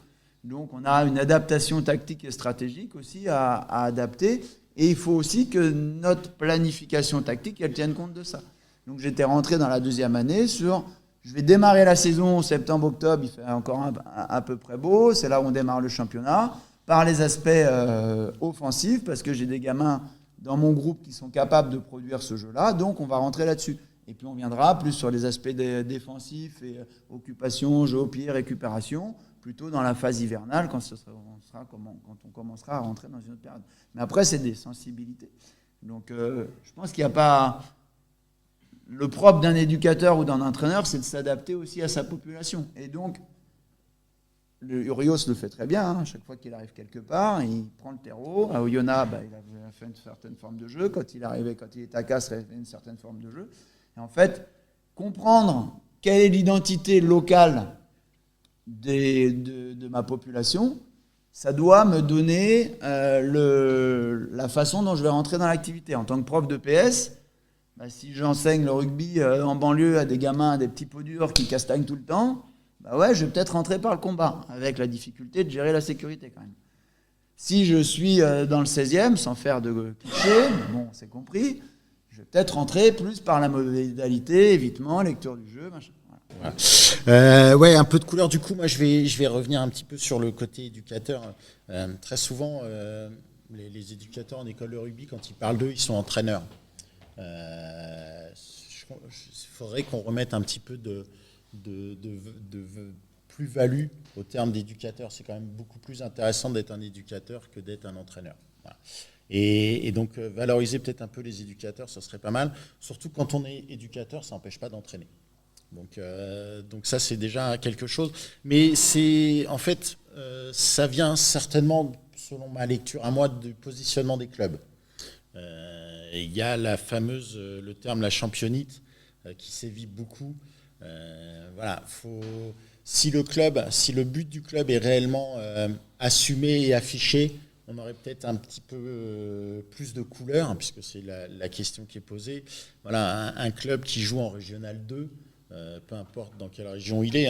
Donc, on a une adaptation tactique et stratégique aussi à adapter. Et il faut aussi que notre planification tactique, elle tienne compte de ça. Donc, j'étais rentré dans la deuxième année sur... Je vais démarrer la saison septembre-octobre, il fait encore à peu près beau. C'est là où on démarre le championnat. Par les aspects offensifs, parce que j'ai des gamins dans mon groupe qui sont capables de produire ce jeu-là, donc on va rentrer là-dessus. Et puis on viendra plus sur les aspects défensifs et occupation, jeu au pied, récupération, plutôt dans la phase hivernale, quand on commencera à rentrer dans une autre période. Mais après, c'est des sensibilités. Donc je pense qu'il n'y a pas... Le propre d'un éducateur ou d'un entraîneur, c'est de s'adapter aussi à sa population. Et donc, le Urios le fait très bien, hein. Chaque fois qu'il arrive quelque part, il prend le terreau. À Oyonnax, il avait fait une certaine forme de jeu. Quand il était à Castres, il avait fait une certaine forme de jeu. Et en fait, comprendre quelle est l'identité locale de ma population, ça doit me donner la façon dont je vais rentrer dans l'activité. En tant que prof de PS, si j'enseigne le rugby en banlieue à des gamins, à des petits pots durs qui castagnent tout le temps, je vais peut-être rentrer par le combat, avec la difficulté de gérer la sécurité quand même. Si je suis dans le 16e, sans faire de clichés, bon, c'est compris, je vais peut-être rentrer plus par la modalité, évitement, lecture du jeu, machin. Voilà. Un peu de couleur. Du coup, moi, je vais revenir un petit peu sur le côté éducateur. Très souvent, les éducateurs en école de rugby, quand ils parlent d'eux, ils sont entraîneurs. Il faudrait qu'on remette un petit peu de plus-value au terme d'éducateur. C'est quand même beaucoup plus intéressant d'être un éducateur que d'être un entraîneur. Voilà. Et donc, valoriser peut-être un peu les éducateurs, ça serait pas mal. Surtout quand on est éducateur, ça n'empêche pas d'entraîner. Donc ça, c'est déjà quelque chose. Mais ça vient certainement, selon ma lecture à moi, du positionnement des clubs. Il y a le terme la championnite qui sévit beaucoup. Si le but du club est réellement assumé et affiché, on aurait peut-être un petit peu plus de couleur, hein, puisque c'est la question qui est posée. Voilà, un club qui joue en Régional 2, peu importe dans quelle région il est,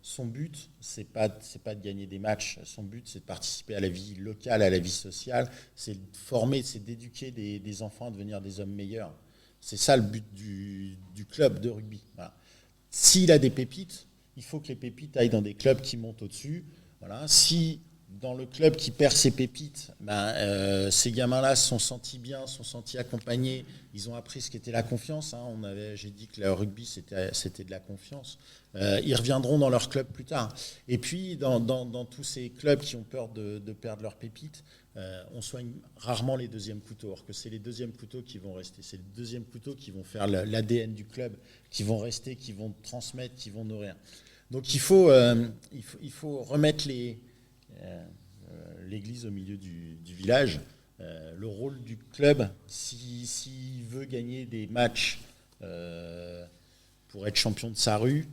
son but, c'est pas de gagner des matchs. Son but, c'est de participer à la vie locale, à la vie sociale. C'est de former, c'est d'éduquer des enfants à devenir des hommes meilleurs. C'est ça le but du club de rugby. Voilà. S'il a des pépites, il faut que les pépites aillent dans des clubs qui montent au-dessus. Voilà. Si dans le club qui perd ses pépites, ces gamins-là se sont sentis bien, se sont sentis accompagnés. Ils ont appris ce qu'était la confiance. J'ai dit que le rugby, c'était de la confiance. Ils reviendront dans leur club plus tard. Et puis, dans tous ces clubs qui ont peur de perdre leurs pépites, on soigne rarement les deuxièmes couteaux. Or que c'est les deuxièmes couteaux qui vont rester. C'est les deuxièmes couteaux qui vont faire l'ADN du club, qui vont rester, qui vont transmettre, qui vont nourrir. Donc il faut remettre l'église au milieu du village. Le rôle du club, s'il veut gagner des matchs pour être champion de sa rue,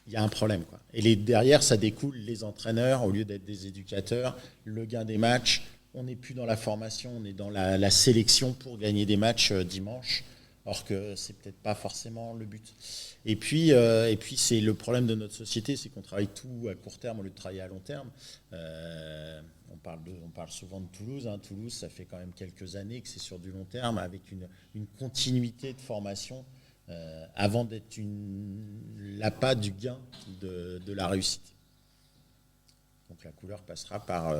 il y a un problème, quoi. Et derrière, ça découle les entraîneurs, au lieu d'être des éducateurs, le gain des matchs. On n'est plus dans la formation, on est dans la sélection pour gagner des matchs dimanche, or que c'est peut-être pas forcément le but. Et puis c'est le problème de notre société, c'est qu'on travaille tout à court terme au lieu de travailler à long terme. On parle souvent de Toulouse. Toulouse, ça fait quand même quelques années que c'est sur du long terme, avec une continuité de formation avant d'être l'appât du gain de la réussite. Donc la couleur passera par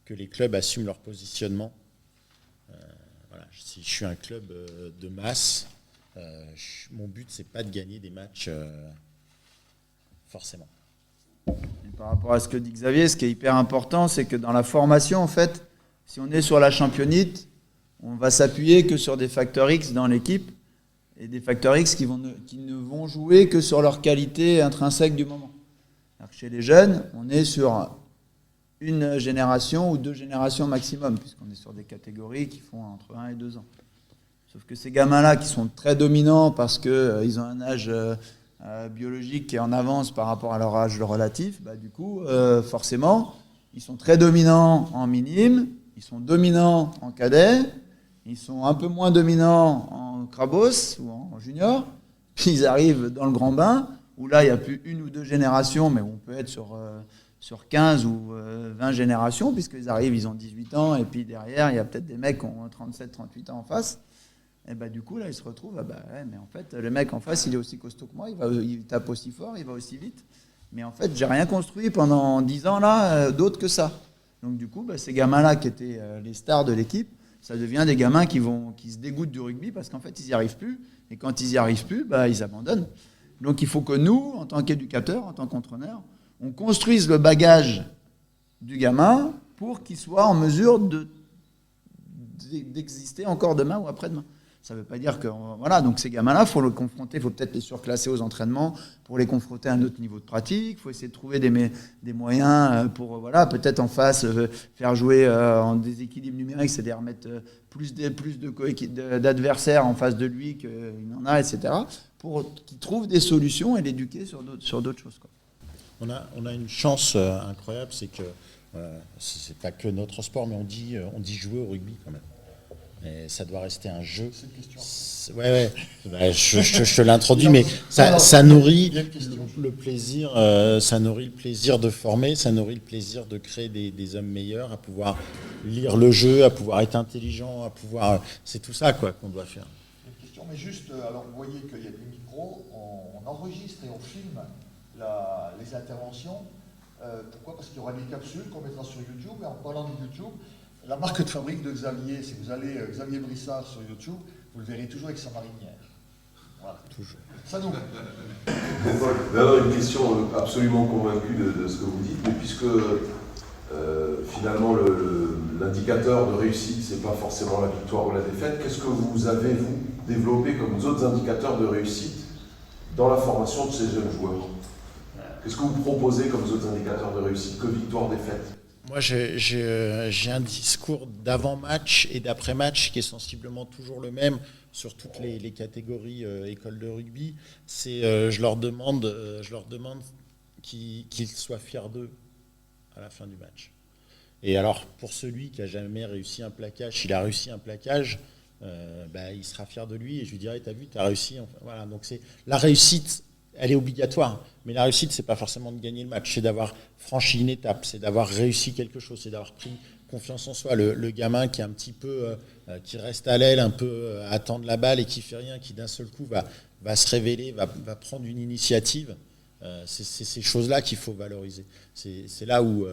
que les clubs assument leur positionnement. Voilà. Si je suis un club de masse, mon but, c'est pas de gagner des matchs forcément. Et par rapport à ce que dit Xavier, ce qui est hyper important, c'est que dans la formation, en fait, si on est sur la championite, on va s'appuyer que sur des facteurs X dans l'équipe, et des facteurs X qui ne vont jouer que sur leur qualité intrinsèque du moment. Alors que chez les jeunes, on est sur une génération ou 2 générations maximum, puisqu'on est sur des catégories qui font entre 1 et 2 ans. Sauf que ces gamins-là qui sont très dominants parce qu'ils ont un âge biologique qui est en avance par rapport à leur âge relatif, du coup, forcément, ils sont très dominants en minime, ils sont dominants en cadet, ils sont un peu moins dominants en crabos ou en junior, puis ils arrivent dans le grand bain, où là, il n'y a plus 1 ou 2 générations, mais on peut être sur 15 ou 20 générations, puisqu'ils arrivent, ils ont 18 ans, et puis derrière, il y a peut-être des mecs qui ont 37, 38 ans en face. Et du coup, là, ils se retrouvent, mais en fait, le mec en face, il est aussi costaud que moi, il tape aussi fort, il va aussi vite. Mais en fait, j'ai rien construit pendant 10 ans, là, d'autre que ça. Donc du coup, ces gamins-là qui étaient les stars de l'équipe, ça devient des gamins qui se dégoûtent du rugby parce qu'en fait, ils n'y arrivent plus. Et quand ils n'y arrivent plus, ils abandonnent. Donc il faut que nous, en tant qu'éducateurs, en tant qu'entraîneurs, on construise le bagage du gamin pour qu'il soit en mesure d'exister encore demain ou après-demain. Ça ne veut pas dire que... Voilà, donc ces gamins-là, il faut le confronter, il faut peut-être les surclasser aux entraînements pour les confronter à un autre niveau de pratique, il faut essayer de trouver des moyens pour, peut-être en face, faire jouer en déséquilibre numérique, c'est-à-dire mettre plus d'adversaires en face de lui qu'il en a, etc., pour qu'il trouve des solutions et l'éduquer sur d'autres choses, quoi. On a une chance incroyable, c'est que c'est pas que notre sport, mais on dit jouer au rugby quand même. Et ça doit rester un jeu. C'est une question. Ouais. Je te l'introduis, mais ça nourrit le plaisir. Ça nourrit le plaisir de former, ça nourrit le plaisir de créer des hommes meilleurs, à pouvoir lire le jeu, à pouvoir être intelligent, à pouvoir. C'est tout ça qu'on doit faire. Une question, mais juste, alors vous voyez qu'il y a des micros, on enregistre et on filme les interventions. Pourquoi ? Parce qu'il y aura des capsules qu'on mettra sur YouTube. Et en parlant de YouTube, la marque de fabrique de Xavier, si vous allez Xavier Brissard sur YouTube, vous le verrez toujours avec sa marinière. Voilà. Toujours. Ça nous. Une question absolument convaincue de ce que vous dites, mais puisque finalement l'indicateur de réussite, c'est pas forcément la victoire ou la défaite, qu'est-ce que vous avez, vous, développé comme autres indicateurs de réussite dans la formation de ces jeunes joueurs ? Qu'est-ce que vous proposez comme autres indicateurs de réussite que victoire, défaite ? Moi, j'ai un discours d'avant-match et d'après-match qui est sensiblement toujours le même sur toutes les catégories écoles de rugby. C'est je leur demande qu'ils soient fiers d'eux à la fin du match. Et alors, pour celui qui n'a jamais réussi un plaquage, s'il a réussi un plaquage, il sera fier de lui et je lui dirai, t'as vu, t'as réussi. Enfin, voilà, donc c'est la réussite. Elle est obligatoire, mais la réussite, c'est pas forcément de gagner le match, c'est d'avoir franchi une étape, c'est d'avoir réussi quelque chose, c'est d'avoir pris confiance en soi. Le gamin qui est un petit peu, qui reste à l'aile, un peu à attendre la balle et qui fait rien, qui d'un seul coup va se révéler, va prendre une initiative. C'est ces choses-là qu'il faut valoriser. C'est là où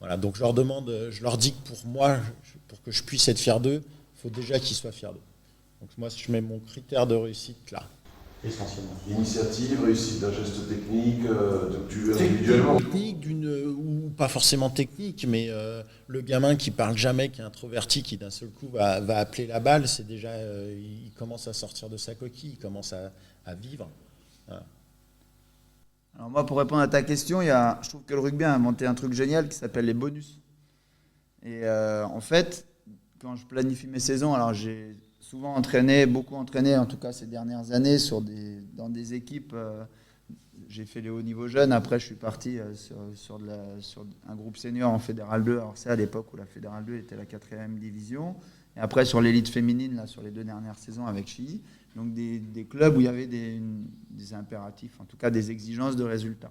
Voilà, donc je leur dis que pour moi, pour que je puisse être fier d'eux, il faut déjà qu'ils soient fiers d'eux. Donc moi, je mets mon critère de réussite là, essentiellement. Initiative, réussite d'un geste technique, individuellement. Technique, ou pas forcément technique, mais le gamin qui parle jamais, qui est introverti, qui d'un seul coup va appeler la balle, c'est déjà, il commence à sortir de sa coquille, il commence à vivre. Voilà. Alors moi, pour répondre à ta question, je trouve que le rugby a inventé un truc génial qui s'appelle les bonus. Et en fait, quand je planifie mes saisons, alors j'ai souvent beaucoup entraîné, en tout cas ces dernières années, dans des équipes. J'ai fait les hauts niveaux jeunes. Après, je suis parti sur un groupe senior en Fédéral 2. Alors c'est à l'époque où la Fédéral 2 était la 4e division. Et après, sur l'élite féminine, là, sur les 2 dernières saisons avec Chilly. Donc des clubs où il y avait des impératifs, en tout cas des exigences de résultats.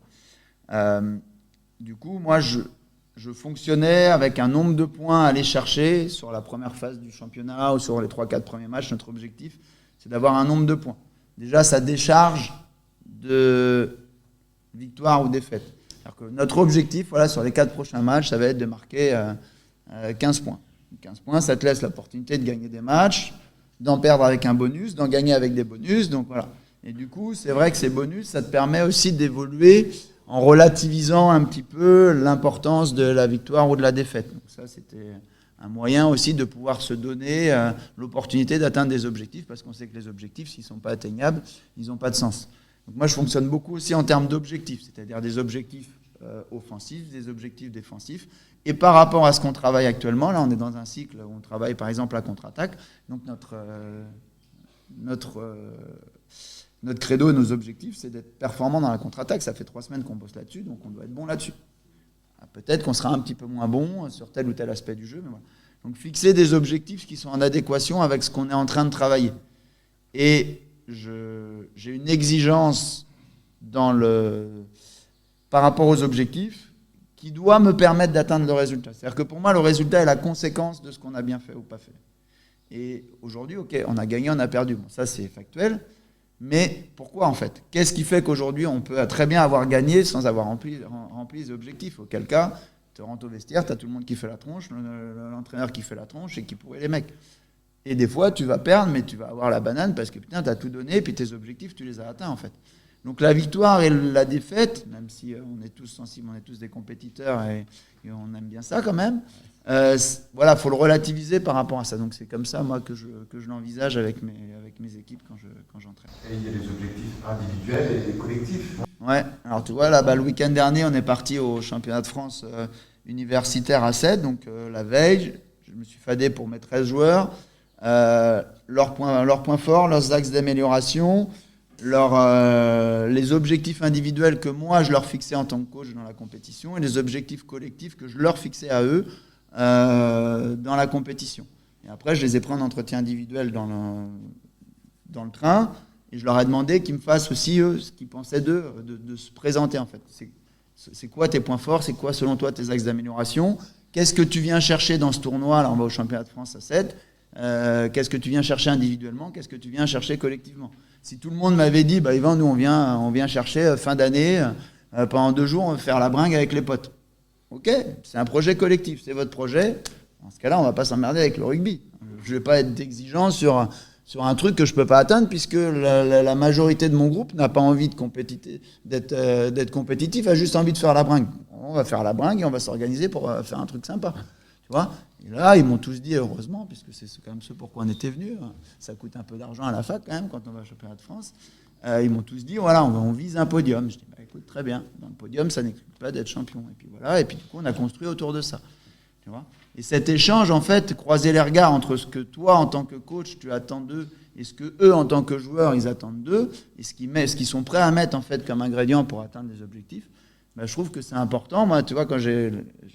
Du coup, moi, je fonctionnais avec un nombre de points à aller chercher sur la première phase du championnat ou sur les 3-4 premiers matchs. Notre objectif, c'est d'avoir un nombre de points. Déjà, ça décharge de victoire ou défaite. C'est-à-dire que notre objectif, voilà, sur les 4 prochains matchs, ça va être de marquer 15 points. 15 points, ça te laisse l'opportunité de gagner des matchs, d'en perdre avec un bonus, d'en gagner avec des bonus. Donc voilà. Et du coup, c'est vrai que ces bonus, ça te permet aussi d'évoluer en relativisant un petit peu l'importance de la victoire ou de la défaite. Donc ça, c'était un moyen aussi de pouvoir se donner l'opportunité d'atteindre des objectifs, parce qu'on sait que les objectifs, s'ils ne sont pas atteignables, ils n'ont pas de sens. Donc moi, je fonctionne beaucoup aussi en termes d'objectifs, c'est-à-dire des objectifs offensifs, des objectifs défensifs. Et par rapport à ce qu'on travaille actuellement, là, on est dans un cycle où on travaille par exemple la contre-attaque. Donc notre credo et nos objectifs, c'est d'être performant dans la contre-attaque. Ça fait 3 semaines qu'on bosse là-dessus, donc on doit être bon là-dessus. Peut-être qu'on sera un petit peu moins bon sur tel ou tel aspect du jeu, mais voilà. Donc fixer des objectifs qui sont en adéquation avec ce qu'on est en train de travailler. Et j'ai une exigence par rapport aux objectifs qui doit me permettre d'atteindre le résultat. C'est-à-dire que pour moi, le résultat est la conséquence de ce qu'on a bien fait ou pas fait. Et aujourd'hui, ok, on a gagné, on a perdu. Bon, ça, c'est factuel. Mais pourquoi, en fait ? Qu'est-ce qui fait qu'aujourd'hui, on peut très bien avoir gagné sans avoir rempli les objectifs ? Auquel cas, tu rentres au vestiaire, tu as tout le monde qui fait la tronche, l'entraîneur qui fait la tronche et qui pourrit les mecs. Et des fois, tu vas perdre, mais tu vas avoir la banane parce que putain, tu as tout donné et puis tes objectifs, tu les as atteints, en fait. Donc la victoire et la défaite, même si on est tous sensibles, on est tous des compétiteurs et on aime bien ça quand même, voilà, faut le relativiser par rapport à ça. Donc c'est comme ça, moi, que je l'envisage avec mes équipes quand j'entraîne. Et il y a des objectifs individuels et des collectifs. Ouais, alors tu vois, là, le week-end dernier, on est parti au championnat de France universitaire à 7, donc la veille, je me suis fadé pour mes 13 joueurs. Leurs points forts, leurs axes d'amélioration, les objectifs individuels que moi je leur fixais en tant que coach dans la compétition et les objectifs collectifs que je leur fixais à eux dans la compétition. Et après, je les ai pris en entretien individuel dans le train et je leur ai demandé qu'ils me fassent aussi, eux, ce qu'ils pensaient d'eux, de se présenter en fait. C'est quoi tes points forts ? C'est quoi selon toi tes axes d'amélioration ? Qu'est-ce que tu viens chercher dans ce tournoi ? Là, on va au championnat de France à 7. Qu'est-ce que tu viens chercher individuellement ? Qu'est-ce que tu viens chercher collectivement ? Si tout le monde m'avait dit, bah Yvan, nous on vient chercher fin d'année, pendant 2 jours, on va faire la bringue avec les potes. Ok, c'est un projet collectif, c'est votre projet. Dans ce cas-là, on ne va pas s'emmerder avec le rugby. Je ne vais pas être exigeant sur un truc que je ne peux pas atteindre puisque la majorité de mon groupe n'a pas envie d'être compétitif, a juste envie de faire la bringue. On va faire la bringue et on va s'organiser pour faire un truc sympa. Tu vois ? Et là, ils m'ont tous dit, heureusement, puisque c'est quand même ce pourquoi on était venus, ça coûte un peu d'argent à la fac quand même quand on va au championnat de France, ils m'ont tous dit, voilà, on vise un podium. Je dis, bah, écoute, très bien, dans le podium, ça n'exclut pas d'être champion. Et puis voilà, et puis du coup, on a construit autour de ça. Tu vois ? Et cet échange, en fait, croiser les regards entre ce que toi, en tant que coach, tu attends d'eux, et ce que eux, en tant que joueurs, ils attendent d'eux, et ce qu'ils sont prêts à mettre, en fait, comme ingrédient pour atteindre des objectifs, bah, je trouve que c'est important. Moi, tu vois, quand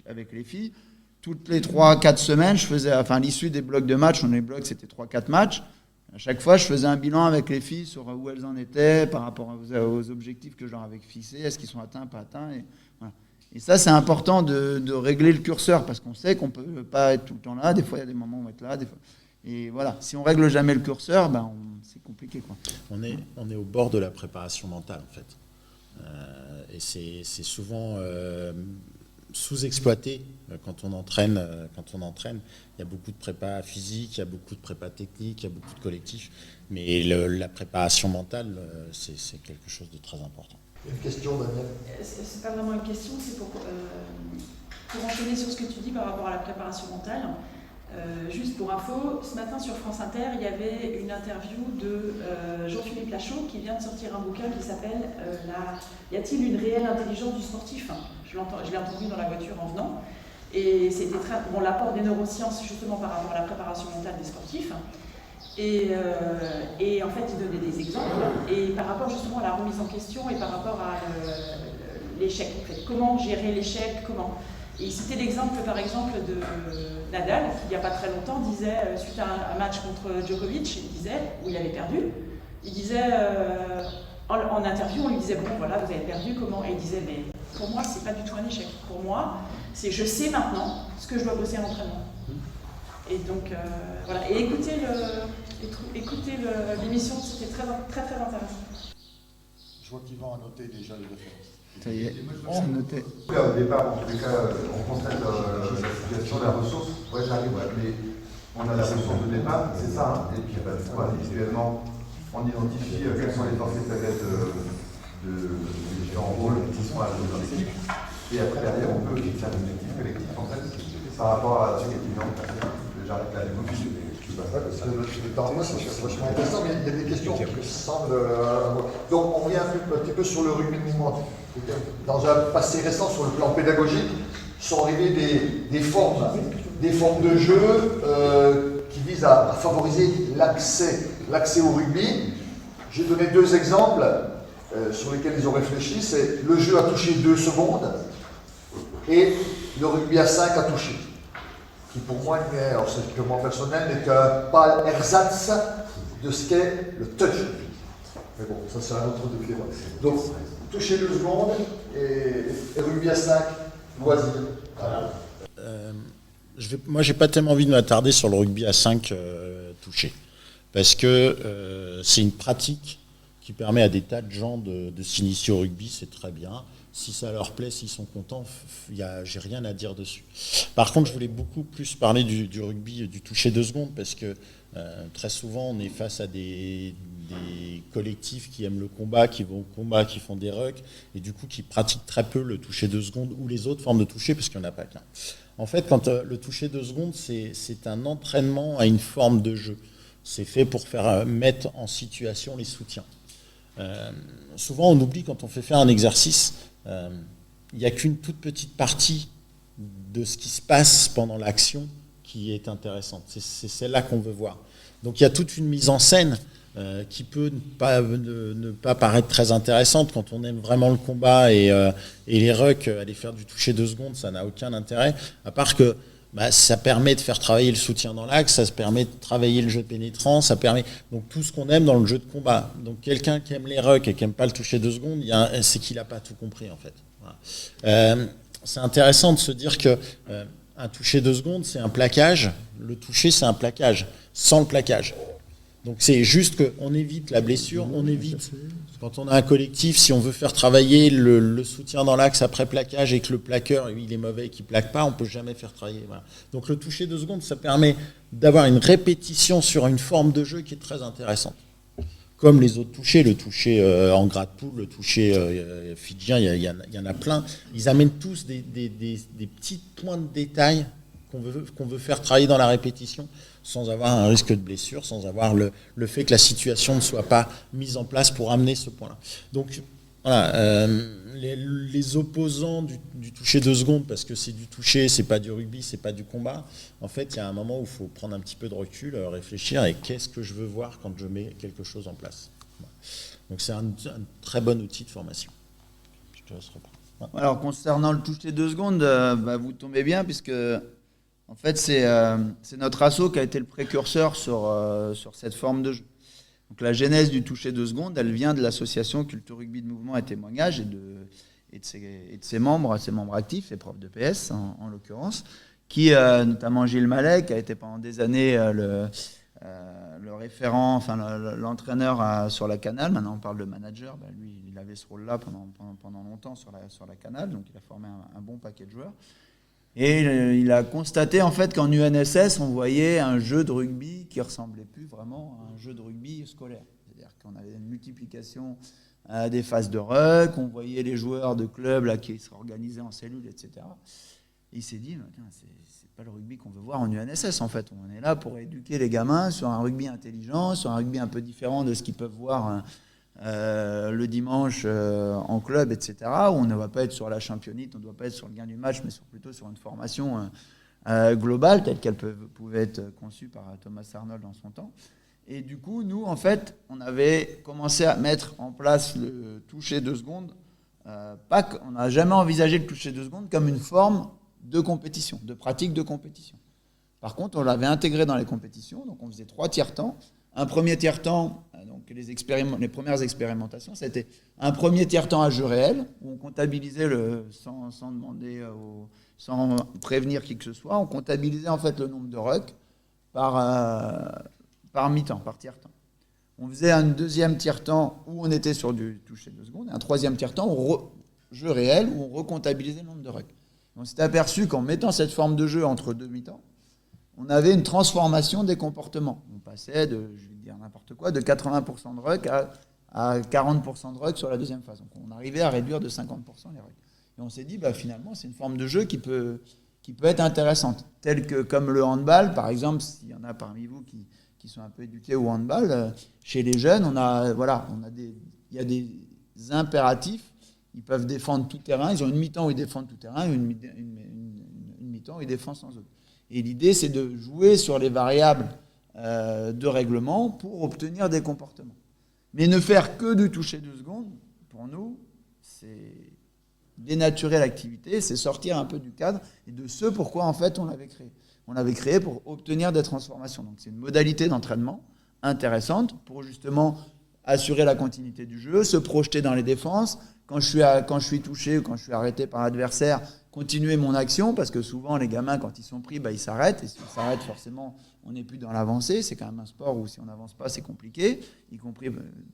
avec les filles, toutes les 3-4 semaines, je faisais, à l'issue des blocs de match, les blocs c'était 3-4 matchs, à chaque fois je faisais un bilan avec les filles sur où elles en étaient par rapport aux objectifs que je leur avais fixés, est-ce qu'ils sont atteints, pas atteints, et voilà. Et ça c'est important de régler le curseur, parce qu'on sait qu'on ne peut pas être tout le temps là, des fois il y a des moments où on va être là, des fois. Et voilà, si on règle jamais le curseur, c'est compliqué, quoi. On est au bord de la préparation mentale en fait. Et c'est souvent sous-exploité quand on entraîne. Il y a beaucoup de prépa physique, il y a beaucoup de prépa technique, il y a beaucoup de collectifs. Mais la préparation mentale, c'est quelque chose de très important. Une question, Daniel? C'est pas vraiment une question, c'est pour enchaîner sur ce que tu dis par rapport à la préparation mentale. Juste pour info, ce matin sur France Inter, il y avait une interview de Jean-Philippe Lachaud qui vient de sortir un bouquin qui s'appelle Y a-t-il une réelle intelligence du sportif? Je l'ai entendu dans la voiture en venant. Et c'était l'apport des neurosciences justement par rapport à la préparation mentale des sportifs. Et en fait, il donnait des exemples. Et par rapport justement à la remise en question et par rapport à l'échec, en fait. Comment gérer l'échec, comment... Et il citait l'exemple, par exemple, de Nadal, qui il n'y a pas très longtemps disait, suite à un match contre Djokovic, où il avait perdu, il disait, en interview, on lui disait, bon voilà, vous avez perdu, comment? Et il disait, mais pour moi, c'est pas du tout un échec. Pour moi, c'est je sais maintenant ce que je dois bosser à l'entraînement. Et donc, voilà. Et écoutez l'émission, c'était très, très, très intéressant. Je vois qu'Yvan a noté déjà les références. Ça y est, c'est noté. Au départ, en tous les cas, on constate la situation de la ressource. Ouais, j'arrive, ouais, mais on a la ressource de départ, c'est ça, hein. Et puis, individuellement, on identifie quelles sont les forces et faiblesses des différents rôles qui sont à jouer dans l'équipe. Et après, derrière, on peut fixer un objectif collectif, en fait, par rapport à ce qui est étudiant. J'arrête là, C'est vachement intéressant, mais il y a des questions qui semblent... Donc, on revient un petit peu sur le rugby de mouvement. Dans un passé récent, sur le plan pédagogique, sont arrivées des formes de jeu qui visent à favoriser l'accès au rugby. J'ai donné 2 exemples sur lesquels ils ont réfléchi. C'est le jeu à toucher 2 secondes et le rugby à 5 à toucher. Qui pour moi, alors c'est purement personnel, n'est qu'un pas ersatz de ce qu'est le touch. Mais bon, ça c'est un autre débat. Donc, toucher 2 secondes et rugby à 5, loisir. Voilà. Moi, j'ai pas tellement envie de m'attarder sur le rugby à 5 touchés. Parce que c'est une pratique qui permet à des tas de gens de s'initier au rugby, c'est très bien. Si ça leur plaît, s'ils sont contents, j'ai rien à dire dessus. Par contre, je voulais beaucoup plus parler du rugby, du toucher 2 secondes, parce que très souvent, on est face à des collectifs qui aiment le combat, qui vont au combat, qui font des rucks, et du coup, qui pratiquent très peu le toucher 2 secondes ou les autres formes de toucher, parce qu'il n'y en a pas qu'un. En fait, quand le toucher 2 secondes, c'est un entraînement à une forme de jeu. C'est fait pour faire mettre en situation les soutiens. Souvent, on oublie quand on fait faire un exercice, il n'y a qu'une toute petite partie de ce qui se passe pendant l'action qui est intéressante. C'est celle-là qu'on veut voir. Donc il y a toute une mise en scène qui peut ne pas paraître très intéressante quand on aime vraiment le combat et les rucks, aller faire du toucher 2 secondes, ça n'a aucun intérêt, à part que ça permet de faire travailler le soutien dans l'axe, ça se permet de travailler le jeu pénétrant, ça permet donc tout ce qu'on aime dans le jeu de combat. Donc quelqu'un qui aime les rucks et qui n'aime pas le toucher 2 secondes, c'est qu'il n'a pas tout compris en fait. Voilà. C'est intéressant de se dire que un toucher 2 secondes, c'est un plaquage. Le toucher, c'est un plaquage, sans le plaquage. Donc c'est juste qu'on évite la blessure, on évite, quand on a un collectif, si on veut faire travailler le soutien dans l'axe après plaquage et que le plaqueur, il est mauvais et qu'il ne plaque pas, on ne peut jamais faire travailler. Voilà. Donc le toucher 2 secondes, ça permet d'avoir une répétition sur une forme de jeu qui est très intéressante. Comme les autres touchés, le toucher en gras de poule, le toucher fidjien, il y en a plein. Ils amènent tous des petits points de détail qu'on veut faire travailler dans la répétition, sans avoir un risque de blessure, sans avoir le fait que la situation ne soit pas mise en place pour amener ce point-là. Donc voilà, les opposants du toucher 2 secondes, parce que c'est du toucher, c'est pas du rugby, c'est pas du combat, en fait il y a un moment où il faut prendre un petit peu de recul, réfléchir, et qu'est-ce que je veux voir quand je mets quelque chose en place. Voilà. Donc c'est un très bon outil de formation. Je te laisse reprendre. Voilà. Alors concernant le toucher 2 secondes, vous tombez bien, puisque en fait, c'est notre asso qui a été le précurseur sur cette forme de jeu. Donc, la genèse du toucher 2 secondes, elle vient de l'association Culture Rugby de Mouvement et Témoignage et de ses membres actifs, les profs de PS en l'occurrence, qui, notamment Gilles Mallet, qui a été pendant des années le référent, enfin l'entraîneur sur la Canal. Maintenant on parle de manager. Lui, il avait ce rôle-là pendant longtemps sur la Canal, donc il a formé un bon paquet de joueurs. Et il a constaté en fait qu'en UNSS, on voyait un jeu de rugby qui ressemblait plus vraiment à un jeu de rugby scolaire. C'est-à-dire qu'on avait une multiplication des phases de ruck, on voyait les joueurs de clubs là, qui s'organisaient en cellules, etc. Et il s'est dit, c'est pas le rugby qu'on veut voir en UNSS en fait. On est là pour éduquer les gamins sur un rugby intelligent, sur un rugby un peu différent de ce qu'ils peuvent voir le dimanche en club, etc. Où on ne va pas être sur la championnite, on ne doit pas être sur le gain du match, mais plutôt sur une formation globale telle qu'elle pouvait être conçue par Thomas Arnold dans son temps. Et du coup, nous, en fait, on avait commencé à mettre en place le toucher 2 secondes. On n'a jamais envisagé le toucher 2 secondes comme une forme de compétition, de pratique de compétition. Par contre, on l'avait intégré dans les compétitions, donc on faisait 3 tiers-temps. Un premier tiers-temps, donc les premières expérimentations, c'était un premier tiers-temps à jeu réel, où on comptabilisait sans demander, sans prévenir qui que ce soit, on comptabilisait en fait le nombre de rucks par mi-temps, par tiers-temps. On faisait un deuxième tiers-temps où on était sur du toucher 2 secondes, et un troisième tiers-temps, jeu réel, où on recomptabilisait le nombre de rucks. On s'est aperçu qu'en mettant cette forme de jeu entre 2 mi-temps, on avait une transformation des comportements. On passait de, je vais dire n'importe quoi, de 80% de ruck à 40% de ruck sur la deuxième phase. Donc on arrivait à réduire de 50% les rucks. Et on s'est dit, finalement, c'est une forme de jeu qui peut être intéressante. Telle que, comme le handball, par exemple, s'il y en a parmi vous qui sont un peu éduqués au handball, chez les jeunes, il y a des impératifs. Ils peuvent défendre tout terrain. Ils ont une mi-temps où ils défendent tout terrain et une mi-temps où ils défendent sans autre. Et l'idée, c'est de jouer sur les variables de règlement pour obtenir des comportements. Mais ne faire que du toucher 2 secondes, pour nous, c'est dénaturer l'activité, c'est sortir un peu du cadre et de ce pourquoi, en fait, on l'avait créé. On l'avait créé pour obtenir des transformations. Donc, c'est une modalité d'entraînement intéressante pour justement assurer la continuité du jeu, se projeter dans les défenses. Quand je suis touché ou quand je suis arrêté par l'adversaire, continuer mon action, parce que souvent les gamins, quand ils sont pris, ils s'arrêtent. Et s'ils s'arrêtent, forcément, on n'est plus dans l'avancée. C'est quand même un sport où si on n'avance pas, c'est compliqué, y compris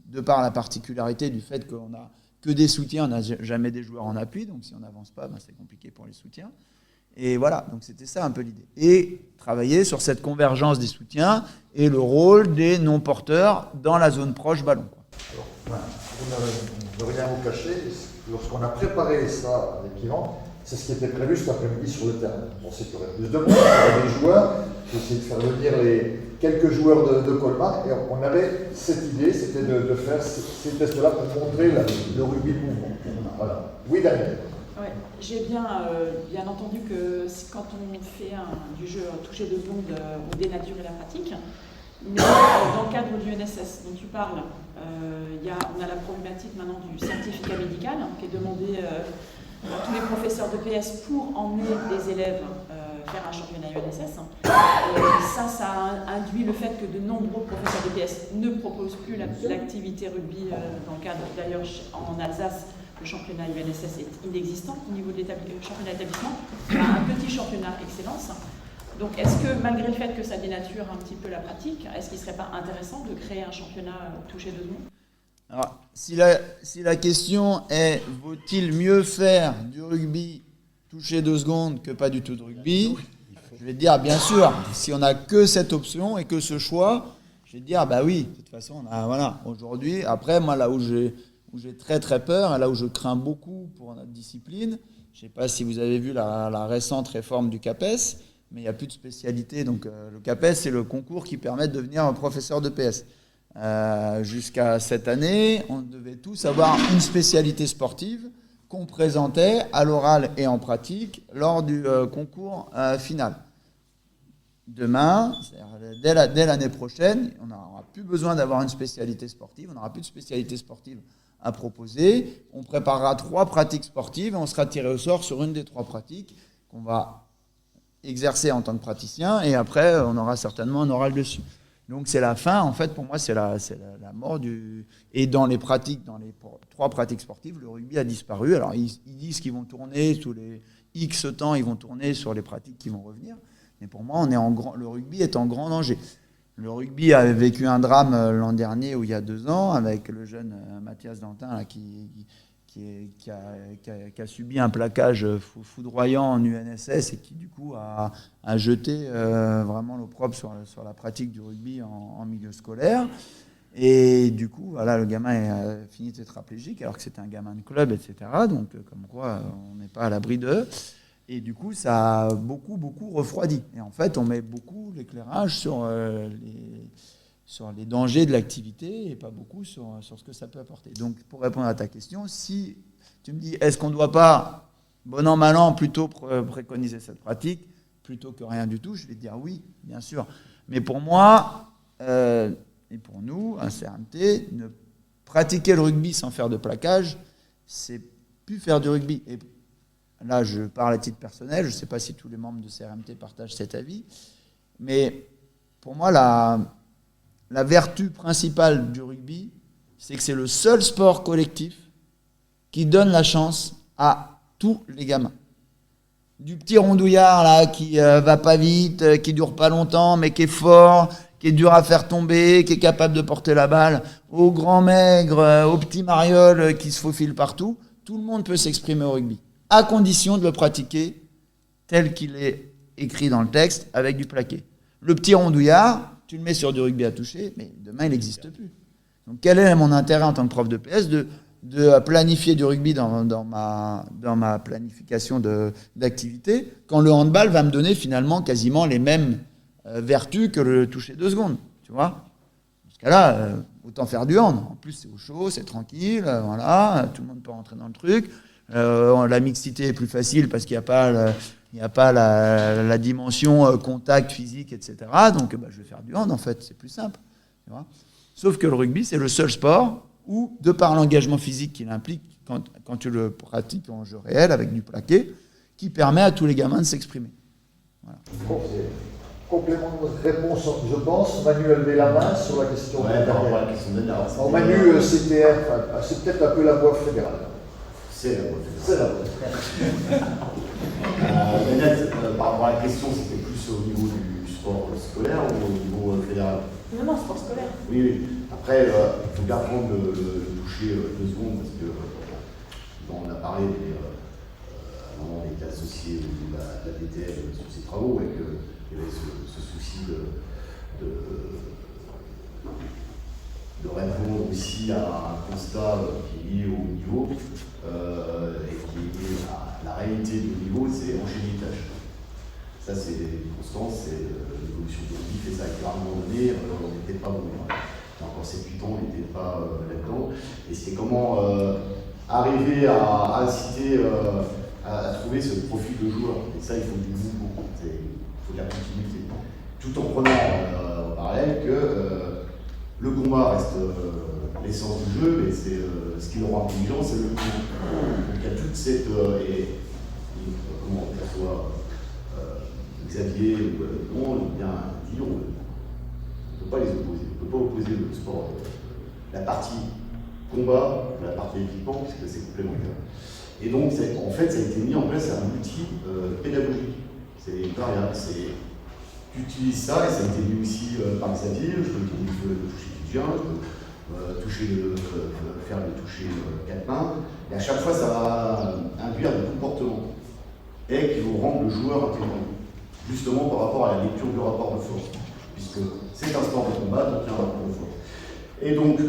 de par la particularité du fait qu'on n'a que des soutiens, on n'a jamais des joueurs en appui. Donc si on n'avance pas, c'est compliqué pour les soutiens. Et voilà, donc c'était ça un peu l'idée. Et travailler sur cette convergence des soutiens et le rôle des non-porteurs dans la zone proche ballon. Alors, vous ne rien vous cacher, lorsqu'on a préparé ça avec Yvan, c'est ce qui était prévu cet après-midi sur le terrain. On sait qu'il y aurait plus de monde, il y aurait des joueurs, j'ai essayé de faire venir les quelques joueurs de Colmar, et on avait cette idée, c'était de faire ces tests-là pour montrer le rugby mouvement. Voilà. Oui, Daniel. Ouais, j'ai bien entendu que quand on fait du jeu toucher 2 secondes, on dénature la pratique. Mais dans le cadre du NSS dont tu parles, on a la problématique maintenant du certificat médical qui est demandé à tous les professeurs de PS pour emmener des élèves faire un championnat UNSS. Ça induit le fait que de nombreux professeurs de PS ne proposent plus l'activité rugby dans le cadre. D'ailleurs, en Alsace, le championnat UNSS est inexistant au niveau de championnat d'établissement. Il y a un petit championnat excellence. Donc est-ce que malgré le fait que ça dénature un petit peu la pratique, est-ce qu'il ne serait pas intéressant de créer un championnat touché 2 secondes ? Alors, si la question est vaut-il mieux faire du rugby touché 2 secondes que pas du tout de rugby, je vais te dire bien sûr, si on n'a que cette option et que ce choix, je vais te dire oui, de toute façon, aujourd'hui, après moi là où j'ai très très peur et là où je crains beaucoup pour notre discipline, je ne sais pas si vous avez vu la récente réforme du CAPES, mais il n'y a plus de spécialité. Donc le CAPES, c'est le concours qui permet de devenir un professeur de PS. Jusqu'à cette année, on devait tous avoir une spécialité sportive qu'on présentait à l'oral et en pratique lors du concours final. Demain, dès l'année prochaine, on n'aura plus besoin d'avoir une spécialité sportive, on n'aura plus de spécialité sportive à proposer. On préparera 3 pratiques sportives et on sera tiré au sort sur une des 3 pratiques qu'on va exercer en tant que praticien, et après on aura certainement un oral dessus. Donc c'est la fin, en fait pour moi c'est la mort du... Et dans les 3 pratiques sportives, le rugby a disparu. Alors ils disent qu'ils vont tourner tous les X temps, ils vont tourner sur les pratiques qui vont revenir, mais pour moi le rugby est en grand danger. Le rugby avait vécu un drame l'an dernier ou il y a 2 ans avec le jeune Mathias Dantin là, qui a subi un plaquage foudroyant en UNSS et qui du coup a jeté vraiment l'opprobre sur la pratique du rugby en milieu scolaire. Et du coup, voilà, le gamin a fini tétraplégique alors que c'était un gamin de club, etc. Donc, comme quoi, on n'est pas à l'abri d'eux. Et du coup, ça a beaucoup refroidi. Et en fait, on met beaucoup l'éclairage sur les dangers de l'activité et pas beaucoup sur ce que ça peut apporter. Donc, pour répondre à ta question, si tu me dis, est-ce qu'on ne doit pas, bon an, mal an, plutôt préconiser cette pratique plutôt que rien du tout, je vais te dire oui, bien sûr. Mais pour moi, et pour nous, un CRMT, ne pratiquer le rugby sans faire de plaquage, c'est plus faire du rugby. Et là, je parle à titre personnel, je ne sais pas si tous les membres de CRMT partagent cet avis, mais pour moi, la vertu principale du rugby, c'est que c'est le seul sport collectif qui donne la chance à tous les gamins. Du petit rondouillard là, qui va pas vite, qui dure pas longtemps, mais qui est fort, qui est dur à faire tomber, qui est capable de porter la balle, au grand maigre, au petit mariole qui se faufile partout, tout le monde peut s'exprimer au rugby, à condition de le pratiquer tel qu'il est écrit dans le texte, avec du plaqué. Le petit rondouillard, tu le mets sur du rugby à toucher, mais demain il n'existe plus. Donc quel est mon intérêt en tant que prof de PS de planifier du rugby dans ma planification d'activité, quand le handball va me donner finalement quasiment les mêmes vertu que le toucher 2 secondes, tu vois. Dans ce cas-là, autant faire du hand. En plus, c'est au chaud, c'est tranquille, voilà, tout le monde peut rentrer dans le truc. La mixité est plus facile parce qu'il n'y a pas la dimension contact physique, etc. Donc, je vais faire du hand, en fait, c'est plus simple. Tu vois. Sauf que le rugby, c'est le seul sport où, de par l'engagement physique qu'il implique quand tu le pratiques en jeu réel avec du plaqué, qui permet à tous les gamins de s'exprimer. Voilà. Complément de votre réponse, je pense. Manu a levé la main sur la question. Ouais, par rapport à la question de Daniel. Alors, Manu, CTF, c'est peut-être un peu la voie fédérale. C'est la voie fédérale. C'est la voie. Daniel, par rapport à la question, c'était plus au niveau du sport scolaire ou au niveau fédéral? Non, sport scolaire. Oui. Après, il faut bien prendre le toucher 2 secondes parce que on a parlé à un moment, on était associé à la DTL sur ces travaux et qu'il y avait ce souci de répondre aussi à un constat qui est lié au niveau et qui est lié à la réalité du niveau, c'est enchaîner les tâches. Ça, c'est une constance, c'est l'évolution de vie fait ça. À un moment donné, on n'était pas bon. Encore 7-8 ans, on n'était pas là-dedans. Et c'est comment arriver à inciter, à trouver ce profil de joueur. Et ça, il faut du beaucoup. Il faut de la continuité. Tout en prenant en parallèle que le combat reste l'essence du jeu, mais c'est ce qui le rend intelligent, c'est le combat. Donc il y a toute cette. Comment on perçoit Xavier ou on bien dit, on ne peut pas les opposer. On ne peut pas opposer le sport, la partie combat, la partie équipement, puisque c'est complémentaire. Et donc, en fait, ça a été mis en place un outil pédagogique. C'est variable, tu utilises ça, et ça a été mis aussi par Xavier, je peux le toucher fidjien, je peux faire le toucher 4 mains, et à chaque fois, ça va induire des comportements et qui vont rendre le joueur intelligent, justement par rapport à la lecture du rapport de force, puisque c'est un sport de combat, donc il y a un rapport de force. Et donc, au